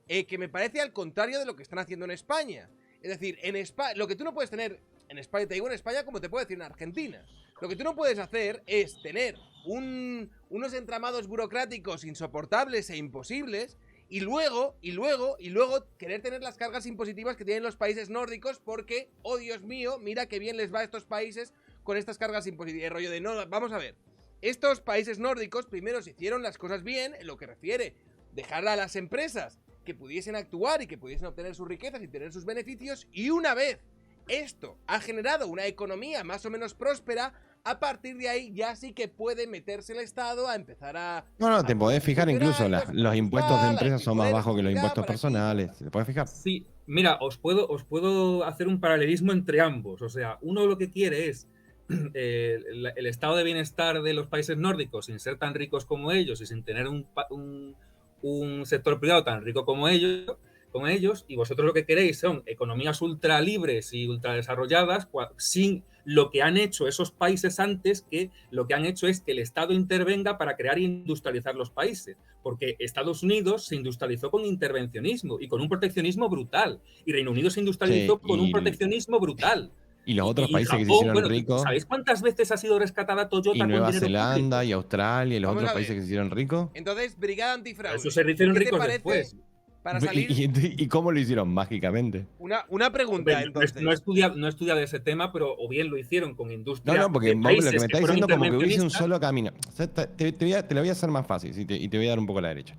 Que me parece al contrario de lo que están haciendo en España. Es decir, en España, lo que tú no puedes tener en España, te digo en España como te puedo decir en Argentina. Lo que tú no puedes hacer es tener unos entramados burocráticos insoportables e imposibles y luego querer tener las cargas impositivas que tienen los países nórdicos porque, oh Dios mío, mira qué bien les va a estos países con estas cargas impositivas. El rollo de, no, vamos a ver, estos países nórdicos primero se hicieron las cosas bien en lo que refiere dejar a las empresas que pudiesen actuar y que pudiesen obtener sus riquezas y tener sus beneficios, y una vez esto ha generado una economía más o menos próspera, a partir de ahí ya sí que puede meterse el Estado a empezar a... No, te podés fijar incluso, los impuestos de empresas son más bajos que los impuestos personales, ¿te podés fijar? Sí, mira, os puedo hacer un paralelismo entre ambos, o sea, uno lo que quiere es el estado de bienestar de los países nórdicos sin ser tan ricos como ellos y sin tener un sector privado tan rico como ellos, y vosotros lo que queréis son economías ultra libres y ultra desarrolladas, sin lo que han hecho esos países antes, que lo que han hecho es que el Estado intervenga para crear e industrializar los países, porque Estados Unidos se industrializó con intervencionismo y con un proteccionismo brutal, y Reino Unido se industrializó con un proteccionismo brutal. Y los otros países Japón, que se hicieron ricos. ¿Sabéis cuántas veces ha sido rescatada Toyota? Y Nueva Zelanda y Australia y los otros países que se hicieron ricos. Entonces, Brigada Antifraude. Eso se hicieron ricos después. Para salir... ¿Y cómo lo hicieron? Mágicamente. Una pregunta, entonces. No he estudiado ese tema, pero o bien lo hicieron con industria. No, porque lo que me está diciendo como que hubiese un solo camino. O sea, te lo voy a hacer más fácil y te voy a dar un poco a la derecha.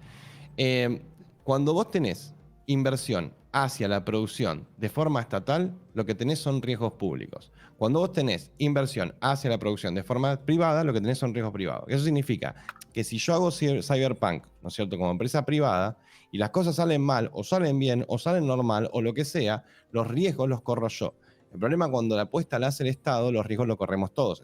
Cuando vos tenés inversión hacia la producción de forma estatal, lo que tenés son riesgos públicos. Cuando vos tenés inversión hacia la producción de forma privada, lo que tenés son riesgos privados. Eso significa que si yo hago Cyberpunk, ¿no es cierto?, como empresa privada, y las cosas salen mal, o salen bien, o salen normal, o lo que sea, los riesgos los corro yo. El problema cuando la apuesta la hace el Estado, los riesgos los corremos todos.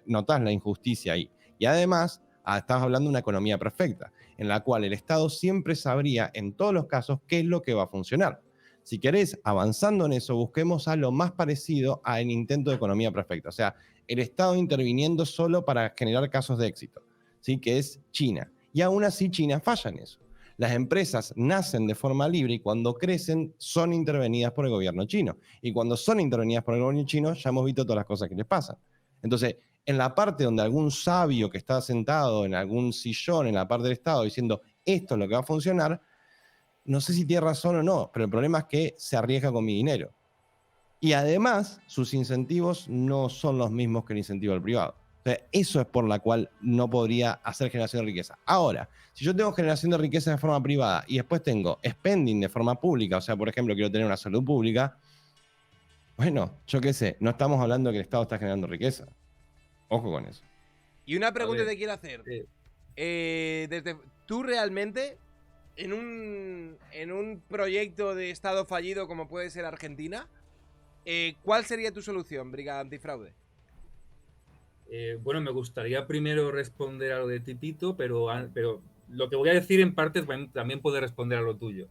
Notás la injusticia ahí. Y además, estás hablando de una economía perfecta, en la cual el Estado siempre sabría, en todos los casos, qué es lo que va a funcionar. Si querés, avanzando en eso, busquemos a lo más parecido al intento de economía perfecta. O sea, el Estado interviniendo solo para generar casos de éxito, ¿sí? Que es China. Y aún así China falla en eso. Las empresas nacen de forma libre y cuando crecen son intervenidas por el gobierno chino. Y cuando son intervenidas por el gobierno chino, ya hemos visto todas las cosas que les pasan. Entonces, en la parte donde algún sabio que está sentado en algún sillón en la parte del Estado diciendo esto es lo que va a funcionar, no sé si tiene razón o no, pero el problema es que se arriesga con mi dinero. Y además, sus incentivos no son los mismos que el incentivo del privado. O sea, eso es por la cual no podría hacer generación de riqueza. Ahora, si yo tengo generación de riqueza de forma privada y después tengo spending de forma pública, o sea, por ejemplo, quiero tener una salud pública, bueno, yo qué sé, no estamos hablando de que el Estado está generando riqueza. Ojo con eso. Y una pregunta te quiero hacer. ¿Tú realmente, en un proyecto de Estado fallido como puede ser Argentina, cuál sería tu solución, Brigada Antifraude? Bueno, me gustaría primero responder a lo de Tipito, pero lo que voy a decir en parte también puede responder a lo tuyo.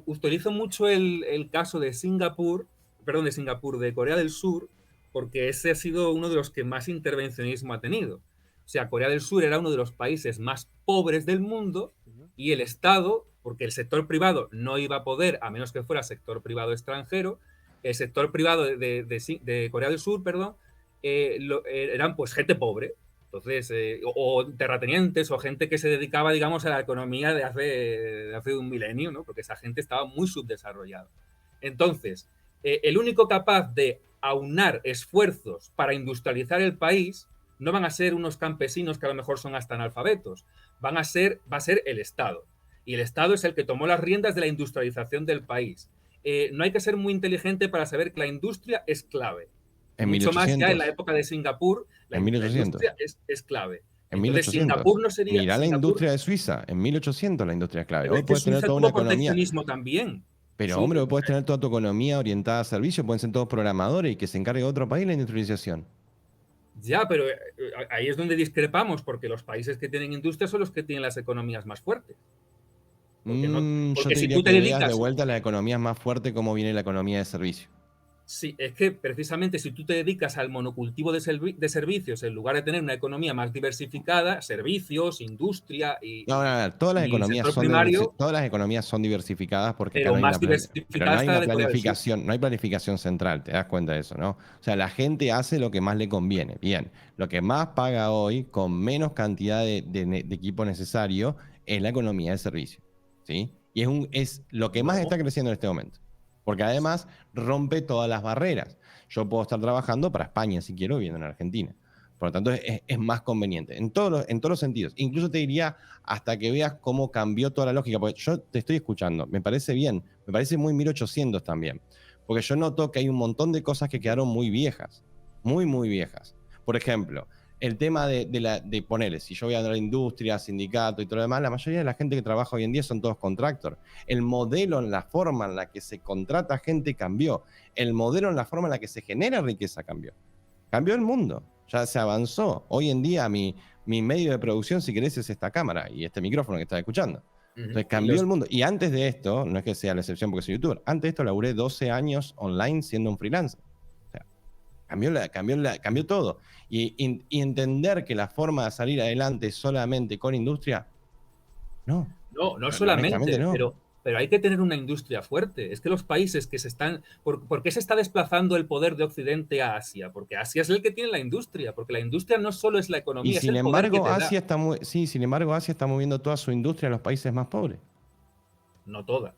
Utilizo mucho el caso de de Corea del Sur, porque ese ha sido uno de los que más intervencionismo ha tenido. O sea, Corea del Sur era uno de los países más pobres del mundo y el Estado, porque el sector privado no iba a poder, a menos que fuera sector privado extranjero, el sector privado de Corea del Sur, perdón, eran pues gente pobre, entonces, o terratenientes o gente que se dedicaba, digamos, a la economía de hace un milenio, ¿no? Porque esa gente estaba muy subdesarrollada. Entonces, el único capaz de aunar esfuerzos para industrializar el país no van a ser unos campesinos que a lo mejor son hasta analfabetos, va a ser el Estado. Y el Estado es el que tomó las riendas de la industrialización del país. No hay que ser muy inteligente para saber que la industria es clave. En Mucho 1800. más ya en la época de Singapur, la industria es clave. En Entonces, 1800. Singapur no sería... Mirá la industria de Suiza. En 1800 la industria es clave. Hoy puedes tener Suiza toda una tuvo economía. proteccionismo también. Pero, sí, hombre, hoy puedes tener toda tu economía orientada a servicios, pueden ser todos programadores y que se encargue otro país la industrialización. Ya, pero ahí es donde discrepamos, porque los países que tienen industria son los que tienen las economías más fuertes. Yo te diría que veas de vuelta las economías más fuertes cómo viene la economía de servicio. Sí, es que precisamente si tú te dedicas al monocultivo de servicios en lugar de tener una economía más diversificada, servicios, industria y todas las economías son diversificadas porque pero acá más diversificadas no hay planificación central, te das cuenta de eso, ¿no? O sea, la gente hace lo que más le conviene. Bien, lo que más paga hoy con menos cantidad de equipo necesario es la economía de servicio, ¿sí? Y es lo que más está creciendo en este momento. Porque además rompe todas las barreras. Yo puedo estar trabajando para España si quiero, viviendo en Argentina. Por lo tanto, es más conveniente. En todos los sentidos. Incluso te diría hasta que veas cómo cambió toda la lógica. Porque yo te estoy escuchando. Me parece bien. Me parece muy 1800 también. Porque yo noto que hay un montón de cosas que quedaron muy viejas. Muy, muy viejas. Por ejemplo, el tema de ponerle, si yo voy a la industria, sindicato y todo lo demás, la mayoría de la gente que trabaja hoy en día son todos contractors. El modelo en la forma en la que se contrata gente cambió. El modelo en la forma en la que se genera riqueza cambió. Cambió el mundo, ya se avanzó. Hoy en día mi medio de producción, si querés, es esta cámara y este micrófono que estás escuchando. Entonces cambió el mundo. Y antes de esto, no es que sea la excepción porque soy youtuber, antes de esto laburé 12 años online siendo un freelancer. Cambió todo. Y entender que la forma de salir adelante es solamente con industria, no. No solamente, no. Pero hay que tener una industria fuerte. Es que los países que se están... ¿Por qué se está desplazando el poder de Occidente a Asia? Porque Asia es el que tiene la industria, porque la industria no solo es la economía, y sin embargo, Asia está moviendo toda su industria en los países más pobres. No toda.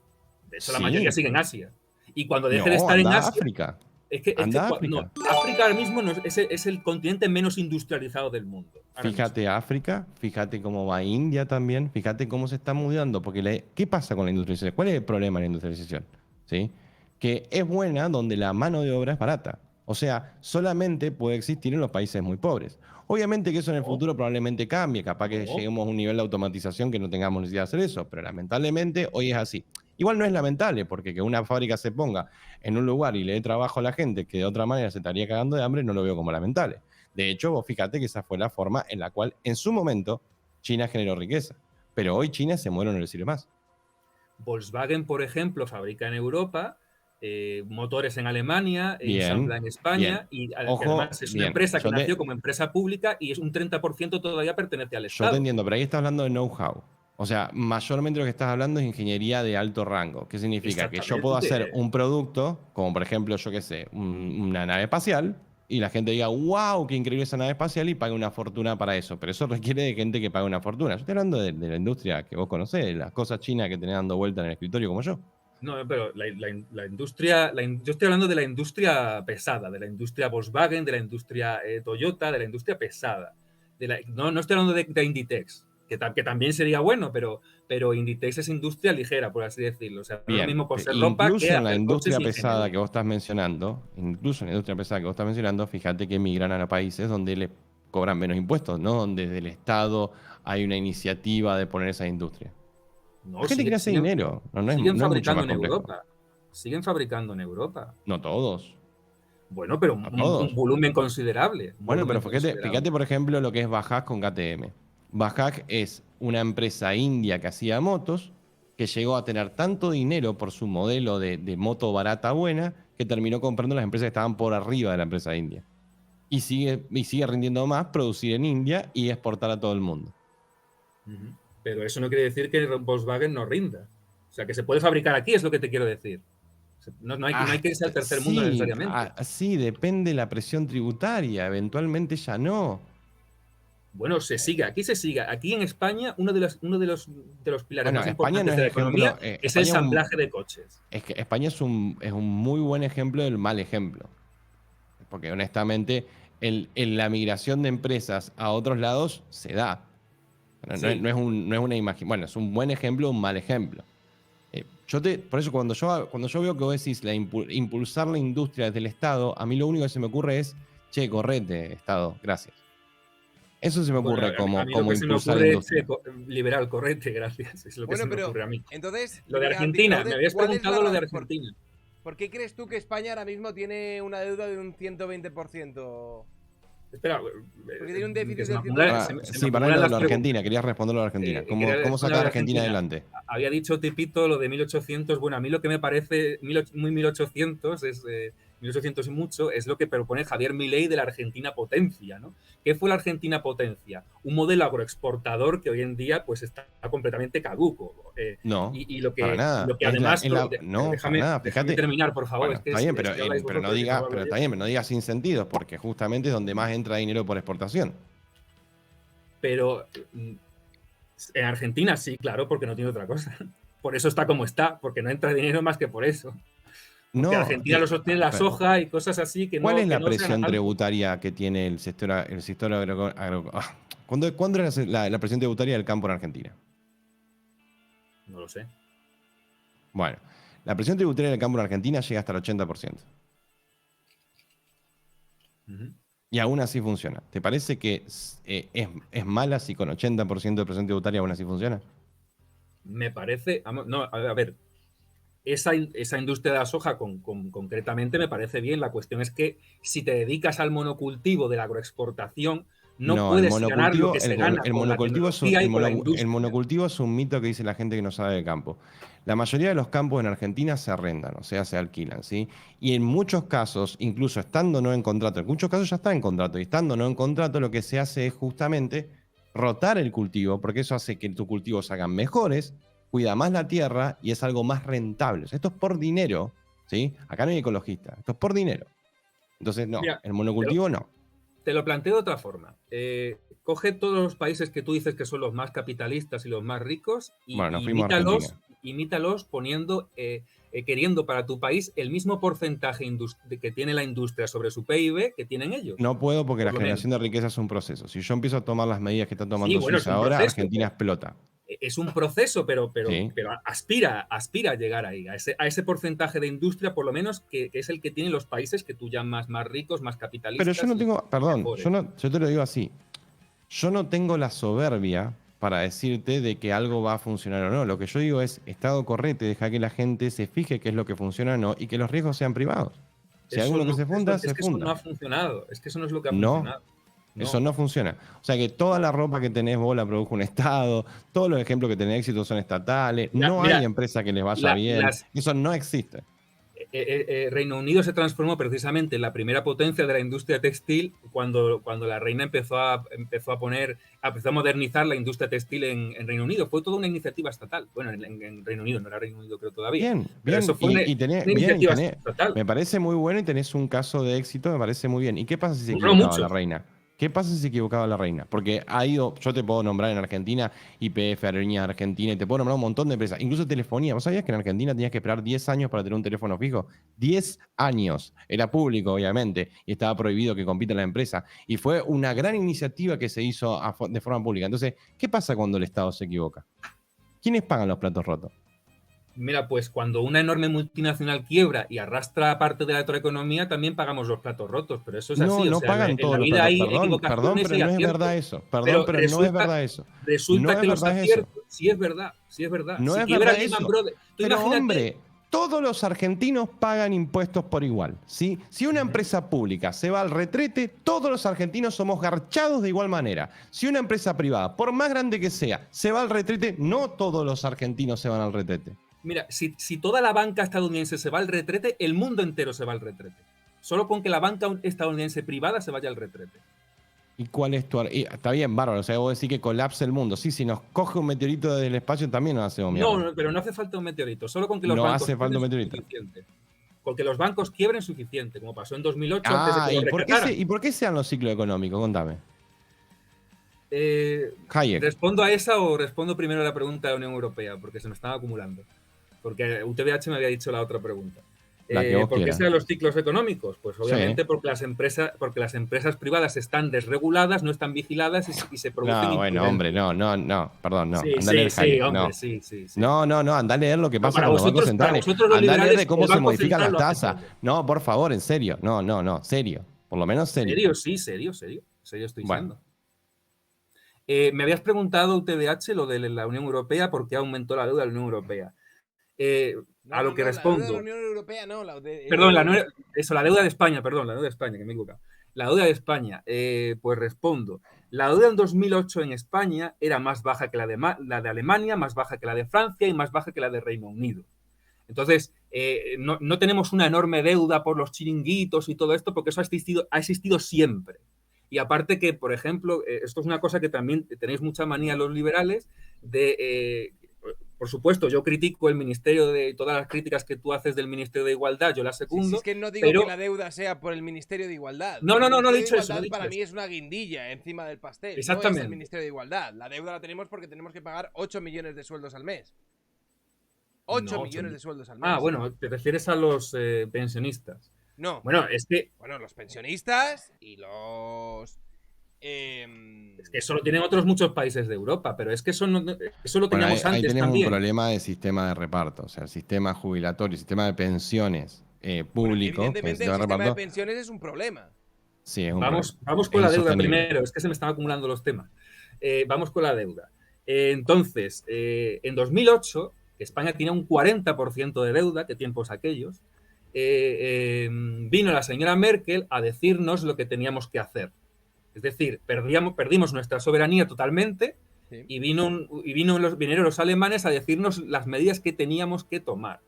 De hecho, la mayoría sigue en Asia. Y cuando deje de estar en Asia... África. África ahora mismo es el continente menos industrializado del mundo. Fíjate África, fíjate cómo va India también, fíjate cómo se está mudando. Porque ¿qué pasa con la industrialización? ¿Cuál es el problema de la industrialización? ¿Sí? Que es buena donde la mano de obra es barata. O sea, solamente puede existir en los países muy pobres. Obviamente que eso en el futuro probablemente cambie, capaz que lleguemos a un nivel de automatización que no tengamos necesidad de hacer eso, pero lamentablemente hoy es así. Igual no es lamentable, porque que una fábrica se ponga en un lugar y le dé trabajo a la gente que de otra manera se estaría cagando de hambre, no lo veo como lamentable. De hecho, vos fíjate que esa fue la forma en la cual en su momento China generó riqueza, pero hoy China se muere, no le sirve más. Volkswagen, por ejemplo, fabrica en Europa, motores en Alemania, ensambla en España, y además es una empresa que nació como empresa pública y es un 30% todavía pertenece al Estado. Yo te entiendo, pero ahí estás hablando de know-how. O sea, mayormente lo que estás hablando es ingeniería de alto rango. ¿Qué significa? Que yo puedo hacer un producto, como por ejemplo, yo qué sé, una nave espacial, y la gente diga, wow, qué increíble esa nave espacial, y pague una fortuna para eso. Pero eso requiere de gente que pague una fortuna. Yo estoy hablando de la industria que vos conocés, de las cosas chinas que tenés dando vuelta en el escritorio como yo. No, pero la industria, yo estoy hablando de la industria pesada, de la industria Volkswagen, de la industria Toyota, de la industria pesada. No estoy hablando de Inditex, que también sería bueno, pero Inditex es industria ligera, por así decirlo. O sea, no es lo mismo coser ropa incluso que en la hacer industria coches pesada que vos estás mencionando, fíjate que migran a países donde le cobran menos impuestos, ¿no? Donde desde el Estado hay una iniciativa de poner esa industria. No, La gente quiere hacer dinero, no es mucho más complejo. Europa. Siguen fabricando en Europa. No todos. Bueno, pero un volumen considerable. Bueno, pero fíjate, por ejemplo, lo que es Bajaj con KTM. Bajaj es una empresa india que hacía motos, que llegó a tener tanto dinero por su modelo de moto barata buena, que terminó comprando las empresas que estaban por arriba de la empresa india. Y sigue rindiendo más producir en India y exportar a todo el mundo. Pero eso no quiere decir que Volkswagen no rinda. O sea, que se puede fabricar aquí, es lo que te quiero decir. No hay que irse al tercer mundo necesariamente. Sí, depende de la presión tributaria. Eventualmente ya no. Bueno, aquí se sigue. Aquí en España, uno de los pilares más importantes de la economía es el ensamblaje de coches. Es que España es un muy buen ejemplo del mal ejemplo. Porque honestamente, la migración de empresas a otros lados se da. No es una imagen. Bueno, es un buen ejemplo, un mal ejemplo. Por eso cuando yo veo que vos decís impulsar la industria desde el Estado, a mí lo único que se me ocurre es, che, correte, Estado, gracias. Eso se me ocurre como impulsar la industria. Liberal, correte, gracias. Es lo que se me ocurre a mí. Entonces, lo de Argentina, me habías preguntado lo de Argentina. ¿Por qué crees tú que España ahora mismo tiene una deuda de un 120%? Espera, porque tiene un déficit del 120%. Sí, para lo de Argentina, querías responderlo de Argentina. ¿Cómo sacar a Argentina adelante? Había dicho Tipito lo de 1800. Bueno, a mí lo que me parece muy 1800 es 1800 y mucho, es lo que propone Javier Milei de la Argentina potencia, ¿no? ¿Qué fue la Argentina potencia? Un modelo agroexportador que hoy en día pues está completamente caduco. No, y lo que, para nada. Lo que además... Déjame terminar, por favor. Bueno, está bien, pero no digas sin sentido, porque justamente es donde más entra dinero por exportación. Pero en Argentina sí, claro, porque no tiene otra cosa. Por eso está como está, porque no entra dinero más que por eso. Porque Argentina lo sostiene la soja y cosas así que ¿Cuál es la presión tributaria que tiene el sector agropecuario? ¿Cuándo era la presión tributaria del campo en Argentina? No lo sé. Bueno, la presión tributaria del campo en Argentina llega hasta el 80%. Y aún así funciona. ¿Te parece que es mala si con 80% de presión tributaria aún así funciona? Me parece... No, a ver... Esa industria de la soja concretamente me parece bien. La cuestión es que si te dedicas al monocultivo de la agroexportación, no puedes ganar lo que se gana con la tecnología y con la industria. El monocultivo es un mito que dice la gente que no sabe de campo. La mayoría de los campos en Argentina se arrendan, o sea, se alquilan, ¿sí? Y en muchos casos, incluso estando no en contrato, en muchos casos ya está en contrato, y estando no en contrato, lo que se hace es justamente rotar el cultivo, porque eso hace que tus cultivos se hagan mejores, cuida más la tierra y es algo más rentable. O sea, esto es por dinero, ¿sí? Acá no hay ecologista, esto es por dinero. Entonces, no, mira, el monocultivo no. Te lo planteo de otra forma. Coge todos los países que tú dices que son los más capitalistas y los más ricos y imítalos poniendo, queriendo para tu país el mismo porcentaje que tiene la industria sobre su PIB que tienen ellos. No puedo porque la generación de riqueza es un proceso. Si yo empiezo a tomar las medidas que está tomando Suiza ahora, Argentina explota. Es un proceso, pero aspira a llegar ahí, a ese porcentaje de industria, por lo menos, que es el que tienen los países que tú llamas más ricos, más capitalistas. Pero yo no tengo, perdón, yo te lo digo así. Yo no tengo la soberbia para decirte de que algo va a funcionar o no. Lo que yo digo es, Estado, correte, deja que la gente se fije qué es lo que funciona o no y que los riesgos sean privados. Si hay alguno que se funda, se funda. Eso no ha funcionado. Es que eso no es lo que ha funcionado. No. Eso no funciona. O sea que toda la ropa que tenés vos la produjo un Estado, todos los ejemplos que tenés éxito son estatales, no hay empresa que les vaya bien, eso no existe. Reino Unido se transformó precisamente en la primera potencia de la industria textil cuando la reina empezó a modernizar la industria textil en Reino Unido. Fue toda una iniciativa estatal. Bueno, en Reino Unido, no era Reino Unido creo todavía. Bien. Eso fue una iniciativa estatal. Me parece muy bueno y tenés un caso de éxito, me parece muy bien. ¿Y qué pasa si se equivocaba la reina? ¿Qué pasa si se equivocaba la reina? Porque ha ido, yo te puedo nombrar en Argentina YPF, Aerolíneas Argentina, y te puedo nombrar un montón de empresas, incluso telefonía. ¿Vos sabías que en Argentina tenías que esperar 10 años para tener un teléfono fijo? 10 años. Era público, obviamente, y estaba prohibido que compita la empresa. Y fue una gran iniciativa que se hizo de forma pública. Entonces, ¿qué pasa cuando el Estado se equivoca? ¿Quiénes pagan los platos rotos? Mira, pues cuando una enorme multinacional quiebra y arrastra parte de la economía, también pagamos los platos rotos, pero eso es así. No pagan todos los platos. Perdón, pero no es verdad eso. Perdón, pero no es verdad eso. Resulta que los aciertos, sí es verdad. No es verdad eso. Pero hombre, todos los argentinos pagan impuestos por igual, ¿sí? Si una empresa pública se va al retrete, todos los argentinos somos garchados de igual manera. Si una empresa privada, por más grande que sea, se va al retrete, no todos los argentinos se van al retrete. Mira, si toda la banca estadounidense se va al retrete, el mundo entero se va al retrete. Solo con que la banca estadounidense privada se vaya al retrete. ¿Y cuál es tu...? Está bien, bárbaro. O sea, vos decís que colapse el mundo. Sí, si nos coge un meteorito del espacio también nos hacemos mierda. No, pero no hace falta un meteorito. Solo con que los no bancos hace falta un meteorito. Suficiente. Con que los bancos quiebren suficiente, como pasó en 2008 antes de que lo rescataran. ¿Y por qué se dan los ciclos económicos? Contame. Hayek. ¿Respondo a esa o respondo primero a la pregunta de la Unión Europea? Porque se me estaba acumulando. Porque UTBH me había dicho la otra pregunta. ¿Por qué se dan los ciclos económicos? Pues obviamente porque las empresas privadas están desreguladas, no están vigiladas y se producen... No, bueno, hombre, perdón, no. Sí, anda a leer lo que pasa con los bancos centrales. Anda a leer de cómo se modifican las tasas. No, por favor, en serio. No, serio. Por lo menos serio. Serio estoy diciendo. Me habías preguntado, UTBH, lo de la Unión Europea, ¿por qué aumentó la deuda de la Unión Europea? A lo que respondo. La deuda de la Unión Europea, no. La deuda de España, que me he equivocado. La deuda de España, pues respondo. La deuda en 2008 en España era más baja que la de Alemania, más baja que la de Francia y más baja que la de Reino Unido. Entonces, no tenemos una enorme deuda por los chiringuitos y todo esto, porque eso ha existido siempre. Y aparte que, por ejemplo, esto es una cosa que también tenéis mucha manía los liberales de... por supuesto, yo critico el Ministerio de todas las críticas que tú haces del Ministerio de Igualdad, yo las secundo. Sí, es que no digo que la deuda sea por el Ministerio de Igualdad. No he dicho eso. Para mí es una guindilla encima del pastel. Exactamente. No es el Ministerio de Igualdad. La deuda la tenemos porque tenemos que pagar 8 millones de sueldos al mes. 8 millones de sueldos al mes. Ah, bueno, te refieres a los pensionistas. No. Bueno, es que... Bueno, los pensionistas y los... Es que eso lo tienen otros muchos países de Europa, pero es que eso lo teníamos antes ahí tenemos también. Un problema de sistema de reparto, o sea, el sistema jubilatorio, el sistema de pensiones público. Evidentemente el sistema de pensiones es un problema. Sí, es un problema. Vamos con la deuda primero, es que se me están acumulando los temas. Vamos con la deuda. Entonces, en 2008, España tenía un 40% de deuda, qué tiempos aquellos, vino la señora Merkel a decirnos lo que teníamos que hacer. Es decir, perdimos nuestra soberanía totalmente, sí. y vinieron los alemanes a decirnos las medidas que teníamos que tomar.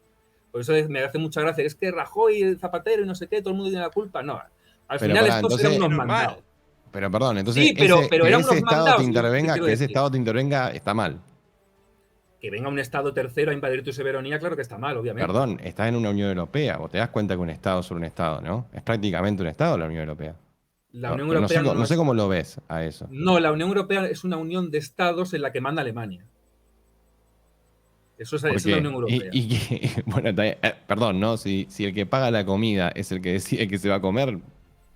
Por eso me hace mucha gracia. Es que Rajoy, Zapatero y no sé qué, todo el mundo tiene la culpa. No, al final estos eran unos mandados. Pero perdón, entonces sí, pero que ese Estado te intervenga está mal. Que venga un Estado tercero a invadir tu soberanía, claro que está mal, obviamente. Perdón, estás en una Unión Europea. Vos te das cuenta que un Estado sobre un Estado, ¿no? Es prácticamente un Estado la Unión Europea. La Unión Europea no sé cómo lo ves a eso. No, la Unión Europea es una unión de estados en la que manda Alemania. Eso es la Unión Europea. Bueno, perdón, ¿no? Si el que paga la comida es el que decide que se va a comer,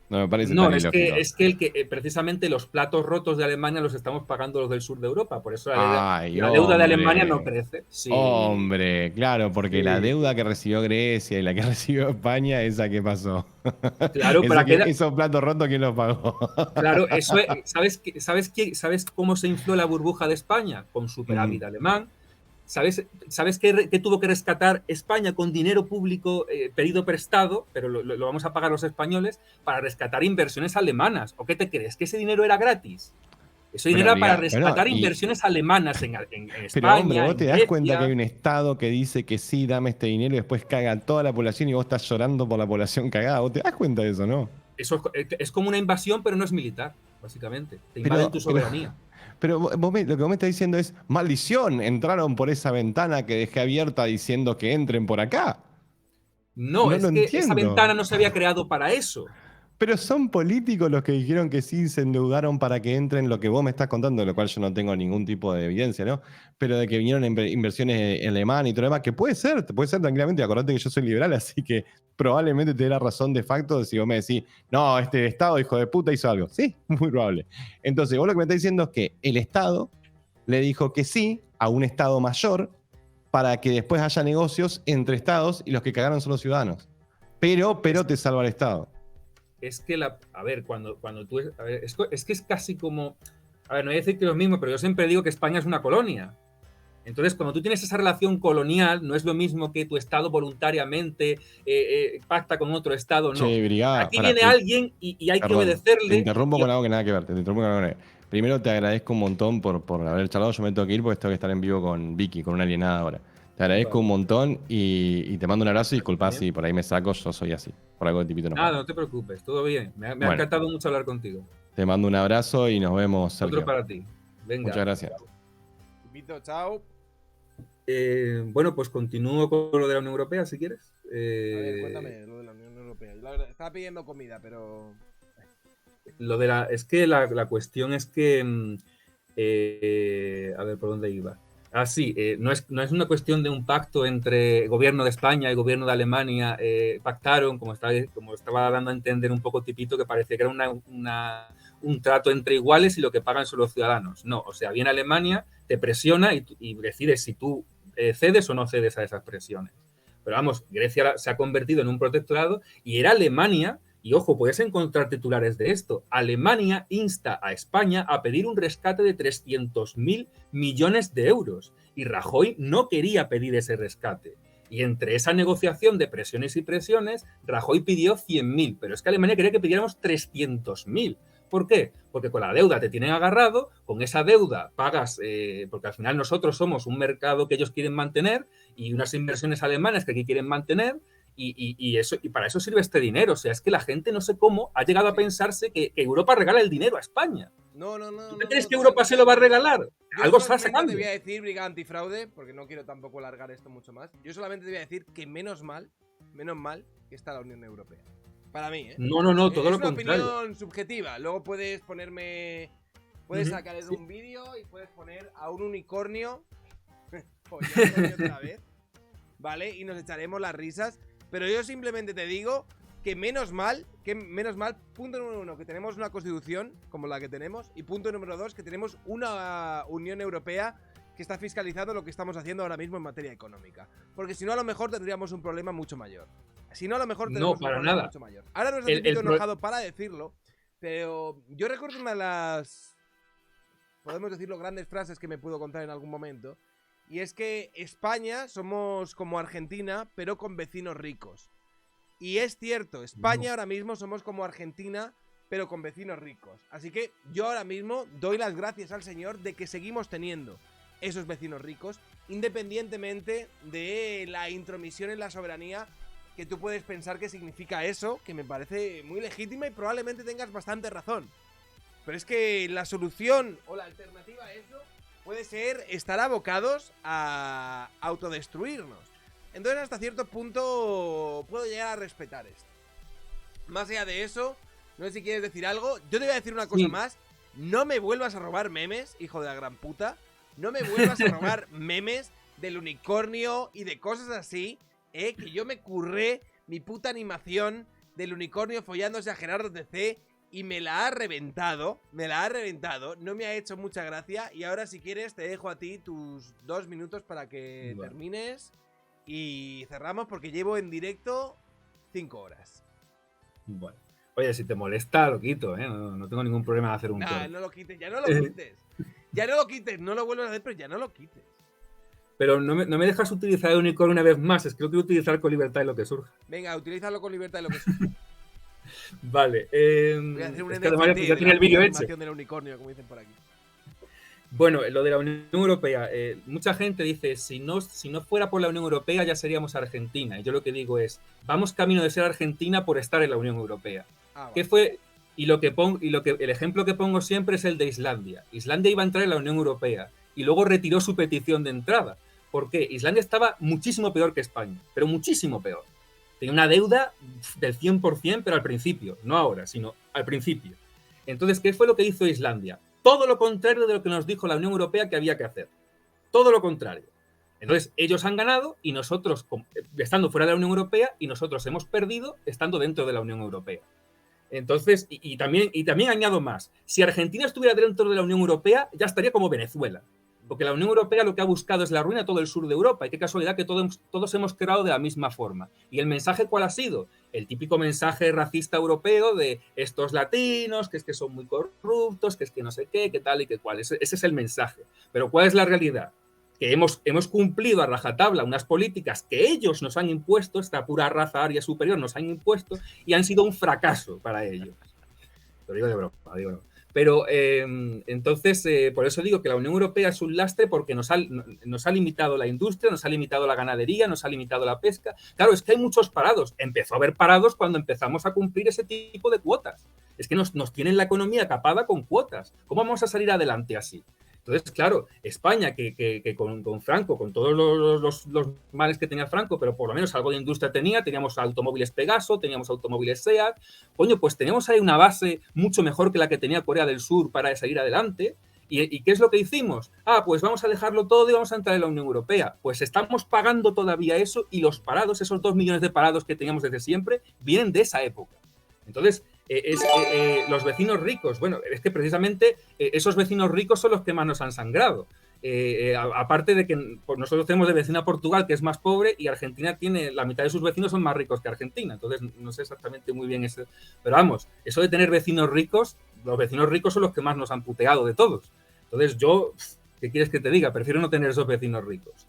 no me parece tan ilógico. Es que precisamente los platos rotos de Alemania los estamos pagando los del sur de Europa. Por eso la deuda de Alemania no crece. Sí. Hombre, claro, porque la deuda que recibió Grecia y la que recibió España, ¿esa qué pasó? Claro, esos platos rotos, ¿quién los pagó? Claro, eso es, ¿sabes cómo se infló la burbuja de España? Con superávit alemán. ¿Sabes qué tuvo que rescatar España con dinero público pedido prestado, pero lo vamos a pagar los españoles, para rescatar inversiones alemanas? ¿O qué te crees? ¿Que ese dinero era gratis? Ese dinero era para rescatar inversiones alemanas en España. Pero hombre, vos te das cuenta que hay un Estado que dice que sí, dame este dinero y después caga a toda la población y vos estás llorando por la población cagada. ¿Vos te das cuenta de eso, no? Eso es como una invasión, pero no es militar, básicamente. Te invaden tu soberanía. Pero lo que vos me estás diciendo es, maldición, entraron por esa ventana que dejé abierta diciendo que entren por acá. No, es que esa ventana no se había creado para eso. Pero son políticos los que dijeron que sí se endeudaron para que entren lo que vos me estás contando, de lo cual yo no tengo ningún tipo de evidencia, ¿no? Pero de que vinieron inversiones en alemán y todo lo demás, que puede ser tranquilamente. Acordate que yo soy liberal, así que probablemente te dé la razón de facto si vos me decís, no, este Estado, hijo de puta, hizo algo. Sí, muy probable. Entonces, vos lo que me estás diciendo es que el Estado le dijo que sí a un Estado mayor para que después haya negocios entre Estados y los que cagaron son los ciudadanos. Pero te salva el Estado. Es que a ver, cuando tú, a ver, es que es casi como, a ver, no voy a decir que es lo mismo, pero yo siempre digo que España es una colonia. Entonces, cuando tú tienes esa relación colonial, no es lo mismo que tu Estado voluntariamente pacta con otro Estado, no. Che, brigada, aquí viene alguien y hay que obedecerle. Te interrumpo con algo que nada que ver, Primero te agradezco un montón por haber charlado, yo me tengo que ir porque tengo que estar en vivo con Vicky, con una alienada ahora. Te agradezco un montón y te mando un abrazo y disculpa si por ahí me saco, yo soy así. Por algo de tipito no. Nada, no te preocupes, todo bien. Me ha encantado mucho hablar contigo. Te mando un abrazo y nos vemos, Sergio. Otro para ti. Venga. Muchas gracias. Chao. Bueno, pues continúo con lo de la Unión Europea, si quieres. A ver, cuéntame lo de la Unión Europea. Estaba pidiendo comida, pero... Es que la cuestión es que... a ver, ¿por dónde iba? Sí, no es una cuestión de un pacto entre el gobierno de España y el gobierno de Alemania. Pactaron, como estaba dando a entender un poco Tipito, que parecía que era un trato entre iguales y lo que pagan son los ciudadanos. No, o sea, viene Alemania, te presiona y decides si tú cedes o no cedes a esas presiones. Pero vamos, Grecia se ha convertido en un protectorado y era Alemania. Y ojo, puedes encontrar titulares de esto. Alemania insta a España a pedir un rescate de 300.000 millones de euros. Y Rajoy no quería pedir ese rescate. Y entre esa negociación de presiones y presiones, Rajoy pidió 100.000. Pero es que Alemania quería que pidiéramos 300.000. ¿Por qué? Porque con la deuda te tienen agarrado, con esa deuda pagas, porque al final nosotros somos un mercado que ellos quieren mantener y unas inversiones alemanas que aquí quieren mantener. Y para eso sirve este dinero. O sea, es que la gente no sé cómo ha llegado a pensarse que Europa regala el dinero a España. No. ¿Tú crees que Europa se lo va a regalar? Algo está sacando. Te voy a decir, Briga Antifraude, porque no quiero tampoco alargar esto mucho más. Yo solamente te voy a decir que menos mal que está la Unión Europea. Para mí, ¿eh? No, todo lo contrario. Es una opinión subjetiva. Luego puedes ponerme... Puedes sacar un vídeo y puedes poner a un unicornio otra vez, ¿vale? Y nos echaremos las risas. Pero yo simplemente te digo que menos mal, punto número 1, que tenemos una constitución como la que tenemos, y punto número 2, que tenemos una Unión Europea que está fiscalizando lo que estamos haciendo ahora mismo en materia económica. Porque si no, a lo mejor tendríamos un problema mucho mayor. Mucho mayor. Ahora no estoy enojado para decirlo, pero yo recuerdo una de las, podemos decirlo, grandes frases que me pudo contar en algún momento. Y es que España somos como Argentina, pero con vecinos ricos. Y es cierto, España ahora mismo somos como Argentina, pero con vecinos ricos. Así que yo ahora mismo doy las gracias al Señor de que seguimos teniendo esos vecinos ricos, independientemente de la intromisión en la soberanía que tú puedes pensar que significa eso, que me parece muy legítima y probablemente tengas bastante razón. Pero es que la solución o la alternativa a eso puede ser estar abocados a autodestruirnos. Entonces, hasta cierto punto puedo llegar a respetar esto. Más allá de eso, no sé si quieres decir algo. Yo te voy a decir una cosa más. No me vuelvas a robar memes, hijo de la gran puta. No me vuelvas a robar memes del unicornio y de cosas así, que yo me curré mi puta animación del unicornio follándose a Gerardo TC y me la ha reventado, no me ha hecho mucha gracia. Y ahora, si quieres, te dejo a ti tus 2 minutos para que termines y cerramos, porque llevo en directo 5 horas. Bueno, oye, si te molesta, lo quito, ¿eh? No tengo ningún problema de hacer un corte. No lo quites, ya no lo quites. Ya no lo quites, no lo vuelvas a hacer, pero ya no lo quites. Pero no me dejas utilizar el unicornio una vez más, es que lo quiero utilizar con libertad y lo que surja. Venga, utilízalo con libertad y lo que surja. Vale. Voy a hacer un NFT ya tiene el vídeo hecho. Del unicornio, como dicen por aquí. Bueno, lo de la Unión Europea, mucha gente dice, si no fuera por la Unión Europea ya seríamos Argentina. Y yo lo que digo es, vamos camino de ser Argentina por estar en la Unión Europea. ¿Qué fue? El ejemplo que pongo siempre es el de Islandia. Islandia iba a entrar en la Unión Europea y luego retiró su petición de entrada. ¿Por qué? Islandia estaba muchísimo peor que España, pero muchísimo peor. Tenía una deuda del 100%, pero al principio, no ahora, sino al principio. Entonces, ¿qué fue lo que hizo Islandia? Todo lo contrario de lo que nos dijo la Unión Europea que había que hacer. Todo lo contrario. Entonces, ellos han ganado y nosotros, estando fuera de la Unión Europea, y nosotros hemos perdido estando dentro de la Unión Europea. Entonces, y también añado más, si Argentina estuviera dentro de la Unión Europea, ya estaría como Venezuela. Porque la Unión Europea lo que ha buscado es la ruina de todo el sur de Europa. Y qué casualidad que todos hemos creado de la misma forma. ¿Y el mensaje cuál ha sido? El típico mensaje racista europeo de estos latinos, que es que son muy corruptos, que es que no sé qué, que tal y que cual. Ese es el mensaje. Pero ¿cuál es la realidad? Que hemos cumplido a rajatabla unas políticas que ellos nos han impuesto, esta pura raza aria superior nos han impuesto, y han sido un fracaso para ellos. Lo digo de broma, Pero entonces, por eso digo que la Unión Europea es un lastre porque nos ha limitado la industria, nos ha limitado la ganadería, nos ha limitado la pesca. Claro, es que hay muchos parados. Empezó a haber parados cuando empezamos a cumplir ese tipo de cuotas. Es que nos tienen la economía capada con cuotas. ¿Cómo vamos a salir adelante así? Entonces, claro, España, que con Franco, con todos los males que tenía Franco, pero por lo menos algo de industria teníamos automóviles Pegaso, teníamos automóviles SEAT, coño, pues teníamos ahí una base mucho mejor que la que tenía Corea del Sur para salir adelante. ¿Y qué es lo que hicimos? Pues vamos a dejarlo todo y vamos a entrar en la Unión Europea. Pues estamos pagando todavía eso y los parados, esos 2 millones de parados que teníamos desde siempre, vienen de esa época. Entonces, los vecinos ricos, bueno, es que precisamente esos vecinos ricos son los que más nos han sangrado. Aparte de que pues nosotros tenemos de vecino a Portugal, que es más pobre, y Argentina tiene, la mitad de sus vecinos son más ricos que Argentina. Entonces, no sé exactamente muy bien eso. Pero vamos, eso de tener vecinos ricos, los vecinos ricos son los que más nos han puteado de todos. Entonces, yo, ¿qué quieres que te diga? Prefiero no tener esos vecinos ricos.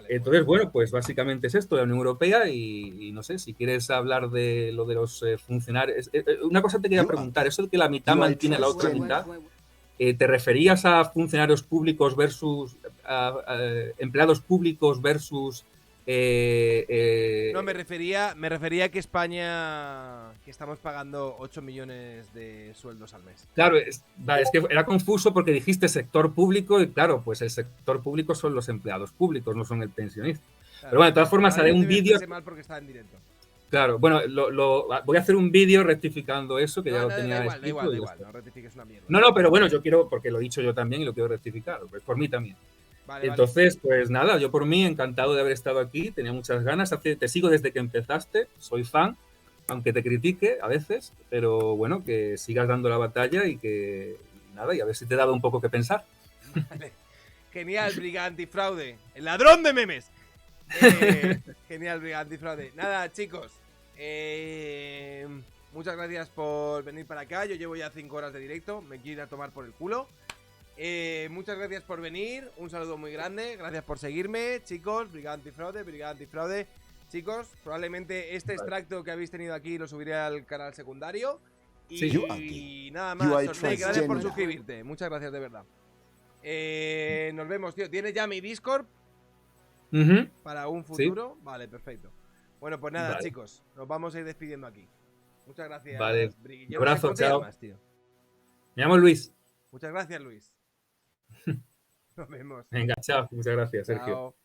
Entonces, bueno, pues básicamente es esto, la Unión Europea y no sé, si quieres hablar de lo de los funcionarios. Una cosa te quería preguntar, eso de que la mitad mantiene la otra mitad, ¿te referías a funcionarios públicos versus empleados públicos versus... No, me refería a que España, que estamos pagando 8 millones de sueldos al mes. Claro, es que era confuso porque dijiste sector público y claro, pues el sector público son los empleados públicos, no son el pensionista. Claro, pero bueno, de todas formas haré un vídeo... mal porque estaba en directo. Claro, bueno, voy a hacer un vídeo rectificando eso, que ya lo tenía escrito. Da igual, no rectifiques una mierda. No, pero bueno, yo quiero, porque lo he dicho yo también y lo quiero rectificar, pues por mí también. Entonces, pues nada, yo por mí encantado de haber estado aquí, tenía muchas ganas, te sigo desde que empezaste, soy fan, aunque te critique a veces, pero bueno, que sigas dando la batalla y que nada, y a ver si te he dado un poco que pensar. Vale. Genial, Briga Antifraude, el ladrón de memes. Genial, Briga Antifraude. Nada, chicos, muchas gracias por venir para acá, yo llevo ya 5 horas de directo, me quiero ir a tomar por el culo. Muchas gracias por venir, un saludo muy grande, gracias por seguirme, chicos, Brigada Antifraude, chicos, probablemente este extracto que habéis tenido aquí lo subiré al canal secundario y nada más, Sortei, gracias por suscribirte, muchas gracias de verdad. Nos vemos, tío, ¿tienes ya mi Discord? Para un futuro, sí. Vale, perfecto. Bueno, pues nada, chicos, nos vamos a ir despidiendo aquí. Muchas gracias, vale. Un abrazo, chao. Me llamo Luis. Muchas gracias, Luis. Nos vemos. Venga, chao. Muchas gracias, Sergio.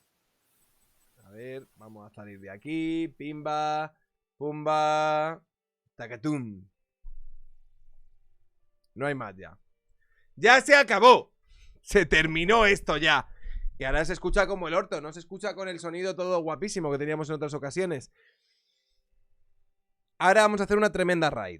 A ver, vamos a salir de aquí. Pimba, pumba, tacatum. No hay más ya. ¡Ya se acabó! Se terminó esto ya. Y ahora se escucha como el orto. No se escucha con el sonido todo guapísimo que teníamos en otras ocasiones. Ahora vamos a hacer una tremenda raid.